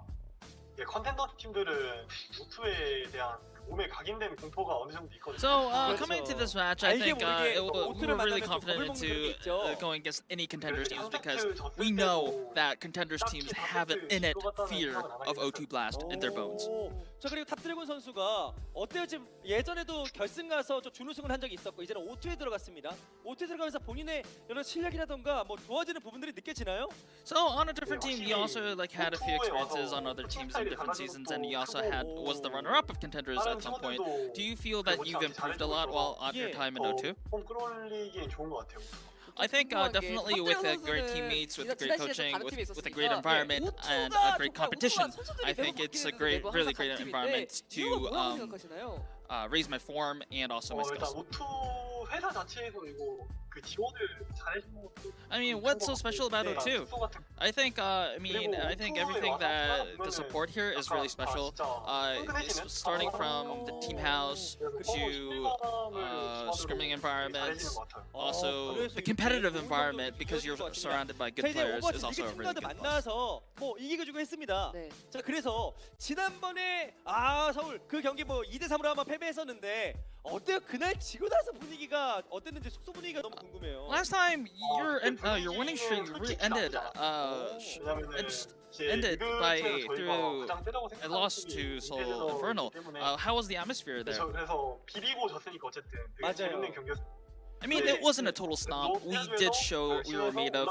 컨텐더 팀들은 우투에 대한 몸에 각인된 공포가 어느 정도 있거든요. So coming into this match, I think we were really confident into going against any contenders teams, because we know that contenders teams have an innate fear of O2 Blast in their bones. 자, 그리고 탑드래곤 선수가 어때요? 지금 예전에도 결승 가서 좀 준우승을 한 적이 있었고 이제는 O2에 들어갔습니다. O2에 들어가면서 본인의 여러 실력이라던가 뭐 좋아지는 부분들이 느껴지나요? So on a different team, he also had a few experiences on other teams in different seasons, and he also was the runner-up of contenders at some point. Do you feel that you've improved a lot while on your time in O2? I think definitely with great teammates, with great coaching, with a great environment and a great competition, I think it's a really great environment to raise my form and also my skills. I mean, what's so special about O2? I think everything that the support here is really special. Starting from the team house to scrimming environments, also the competitive environment, because you're surrounded by good players, is also a really good plus. 뭐 이기고 했습니다. 네. 자, 그래서 지난번에 서울 그 경기 뭐 2대3으로 한번 패배했었는데 어때요? 그날 지고 나서 분위기가 어땠는지 숙소 분위기가 너무 궁금해요. Last time your winning streak really ended through a loss to Soul Infernal. How was the atmosphere there? 그래서 비비고 졌으니까 어쨌든 되게 재밌는 경기였어요. I mean, it wasn't a total stomp. We did show what we were made of.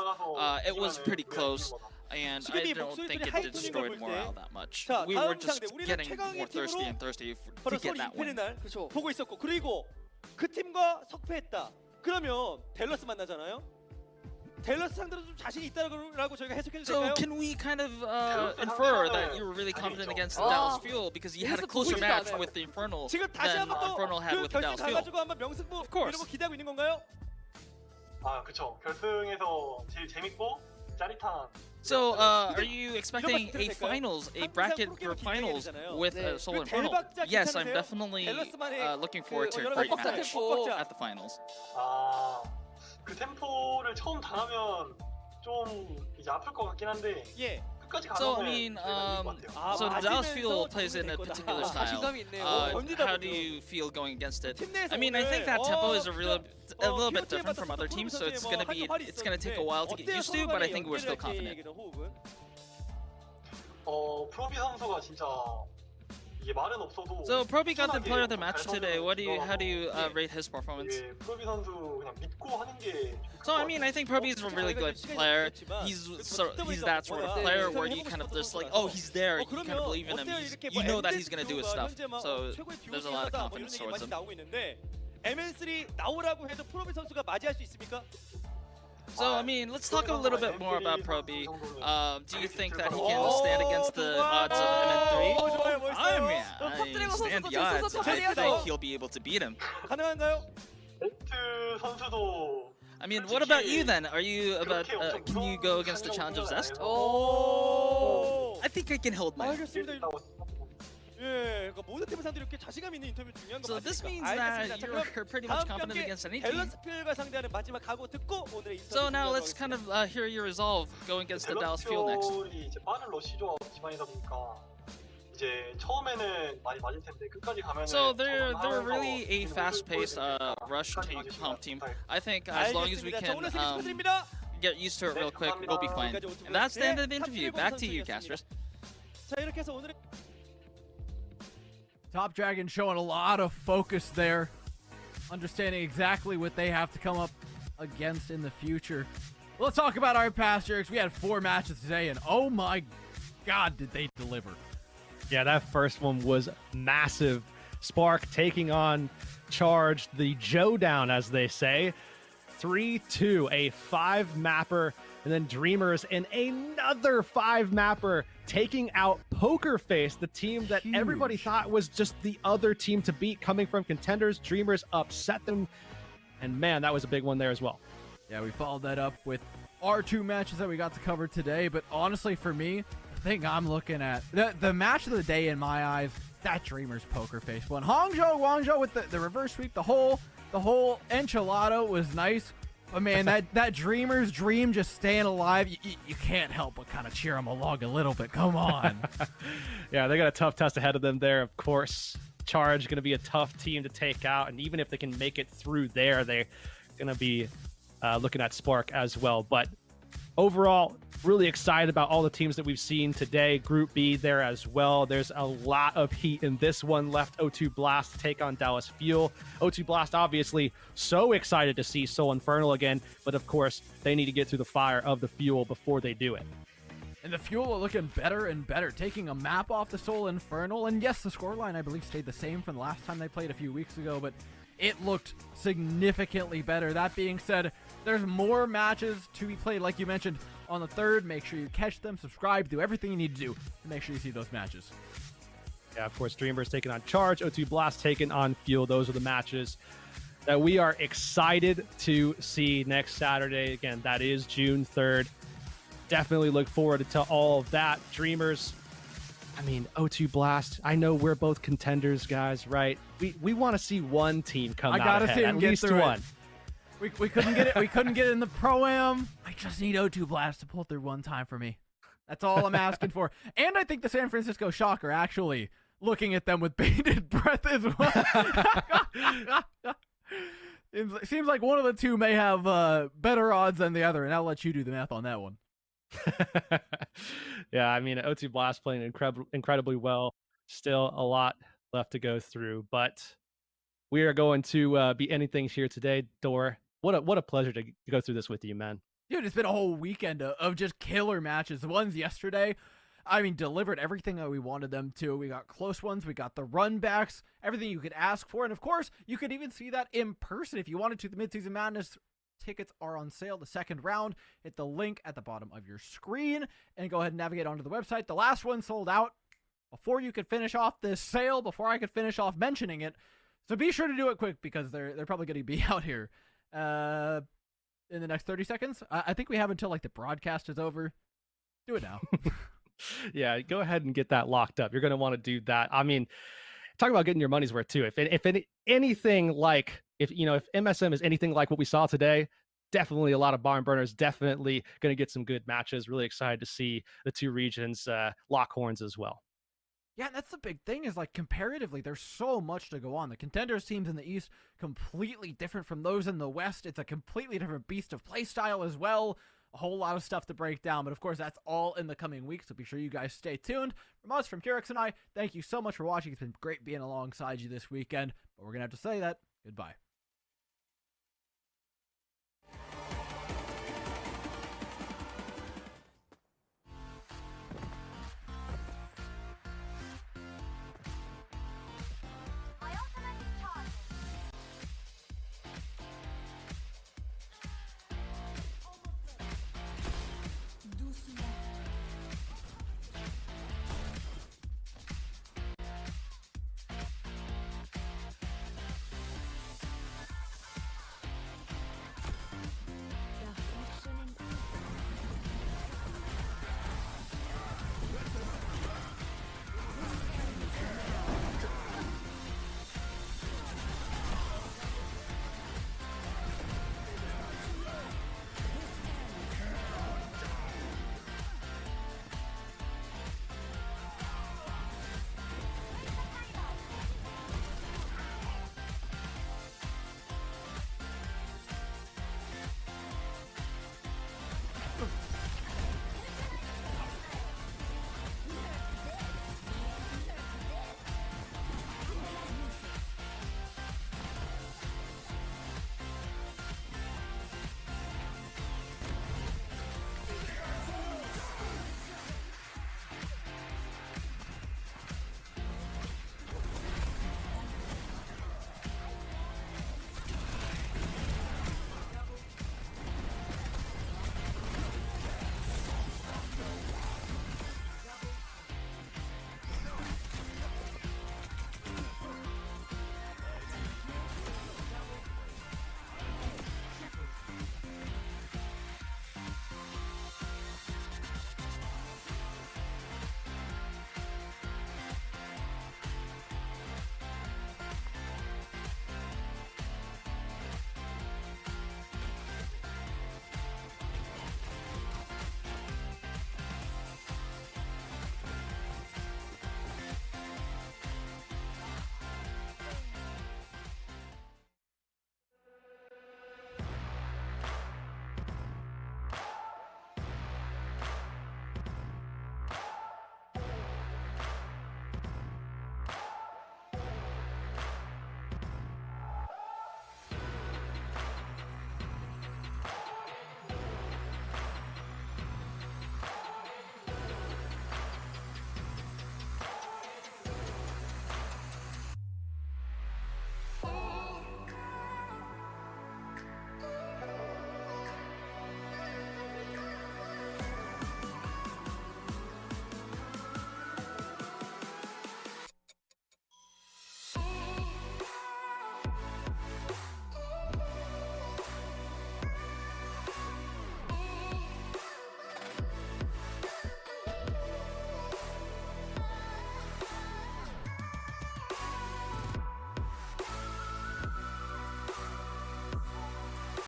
It was pretty close, and I don't think it destroyed morale that much. We were just getting more thirsty and thirsty to get that win. 날 보고 있었고, 그리고 그 팀과 석패했다. 그러면 댈러스 만나잖아요. 델러스 상대로 좀 자신이 있다라고 저희가 해석해도 So 될까요? can we kind of infer that you were really confident against the Dallas Fuel because you had a closer match with the Infernal 지금 다시 than 한번 Infernal had 또 with the 결승 Dallas Fuel? 가가지고 한번 명승부 Of course. 이런 거 기대하고 있는 건가요? 아 그쵸. 결승에서 제일 재밌고 짜릿한. So are you expecting a finals, a bracket for finals with Seoul Infernal? Yes, I'm definitely looking forward to a great match at the finals. 그 템포를 처음 당하면 좀 이제 아플 것 같긴 한데. 예. So I mean, so the Dallas Fuel plays in a particular style. How do you feel going against it? I mean, I think that tempo is a little bit different from other teams, so it's gonna take a while to get used to, but I think we're still confident. 프로비 선수가 진짜 이게 말은 없어도. So Proby got the player of the match today. How do you rate his performance? 프로비 선수 그냥 믿고 하는 게. So I mean, I think Proby is a really good player. He's that sort of player where you kind of just like, oh, he's there. You kind of believe in him. You know that he's gonna do his stuff. So there's a lot of confidence towards him. MN3 나오라고 해도 프로비 선수가 맞이할 수 있습니까? So I mean, let's talk a little bit more about Proby. Do you think that he can stand against the odds of MN3? I mean, I stand the odds. I think he'll be able to beat him. 가능한가요? 벤트 선수도. I mean, what about you then? Are you about? Can you go against the challenge of Zest? I think I can hold my own. 알겠습니다. 예, 그러니까 모든 팀을 상대로 이렇게 자신감 있는 인터뷰 중요한 거 So this means that you're pretty much confident against any team. 델러스 필과 상대하는 마지막 각오 듣고 오늘의 인터뷰. So now let's kind of hear your resolve going against the Dallas Fuel next. 이제 빠른 러시 조합 기반이다 보니까 이제 처음에는 많이 맞을 텐데 끝까지 가면은. So they're really a fast-paced rush comp team. I think as long as we can get used to it real quick, we'll be fine. And that's the end of the interview. Back to you, casters. 자, 이렇게 해서 오늘의 Top Dragon showing a lot of focus there, understanding exactly what they have to come up against in the future. Let's talk about our past years. We had 4 matches today, and oh my God, did they deliver. Yeah, that first one was massive. Spark taking on Charge, the Joe down, as they say. 3-2, a 5-mapper, and then Dreamers in another 5-mapper, taking out Poker Face, the team that everybody thought was just the other team to beat, coming from contenders. Dreamers upset them, and man, that was a big one there as well. Yeah, we followed that up with our 2 matches that we got to cover today, but honestly, for me, the thing I'm looking at, the match of the day in my eyes, that Dreamers Poker Face one. Guangzhou with the reverse sweep, the whole enchilada was nice. But man, that Dreamers dream just staying alive, you can't help but kind of cheer them along a little bit. Come on. Yeah, they got a tough test ahead of them there, of course. Charge going to be a tough team to take out, and even if they can make it through there, they're going to be looking at Spark as well. But overall, really excited about all the teams that we've seen today. Group B there as well. There's a lot of heat in this one left. O2 Blast to take on Dallas Fuel. O2 Blast obviously so excited to see Seoul Infernal again, but of course they need to get through the fire of the Fuel before they do it. And the Fuel are looking better and better, taking a map off the Seoul Infernal. And yes, the scoreline I believe stayed the same from the last time they played a few weeks ago, but it looked significantly better. That being said, there's more matches to be played, like you mentioned, on the 3rd. Make sure you catch them, subscribe, do everything you need to do to make sure you see those matches. Yeah, of course, Dreamers taking on Charge, O2 Blast taking on Fuel. Those are the matches that we are excited to see next Saturday. Again, that is June 3rd. Definitely look forward to all of that. Dreamers, I mean, O2 Blast, I know we're both contenders, guys, right? We want to see one team come out ahead, at least one. We couldn't get it. We couldn't get it in the Pro-Am. I just need O2 Blast to pull through one time for me. That's all I'm asking for. And I think the San Francisco Shocker actually looking at them with bated breath as well. It seems like one of the two may have better odds than the other, and I'll let you do the math on that one. Yeah, I mean, O2 Blast playing incredibly well. Still a lot left to go through, but we are going to be ending things here today. Dor, what a pleasure to go through this with you, man. Dude, it's been a whole weekend of just killer matches. The ones yesterday, I mean, delivered everything that we wanted them to. We got close ones, we got the run backs, everything you could ask for, and of course, you could even see that in person if you wanted to. The Midseason Madness tickets are on sale. The second round, hit the link at the bottom of your screen and go ahead and navigate onto the website. The last one sold out before you could finish off this sale, before I could finish off mentioning it. So be sure to do it quick because they're probably going to be out here in the next 30 seconds. I think we have until like the broadcast is over. Do it now. Yeah, go ahead and get that locked up. You're going to want to do that. I mean, talk about getting your money's worth too. If anything like, if MSM is anything like what we saw today, definitely a lot of barn burners, definitely going to get some good matches. Really excited to see the two regions lock horns as well. Yeah, that's the big thing is like comparatively, there's so much to go on. The contenders teams in the East, completely different from those in the West. It's a completely different beast of playstyle as well. A whole lot of stuff to break down, but of course that's all in the coming weeks, so be sure you guys stay tuned. From us, from Curix and I, thank you so much for watching. It's been great being alongside you this weekend, but we're going to have to say that goodbye.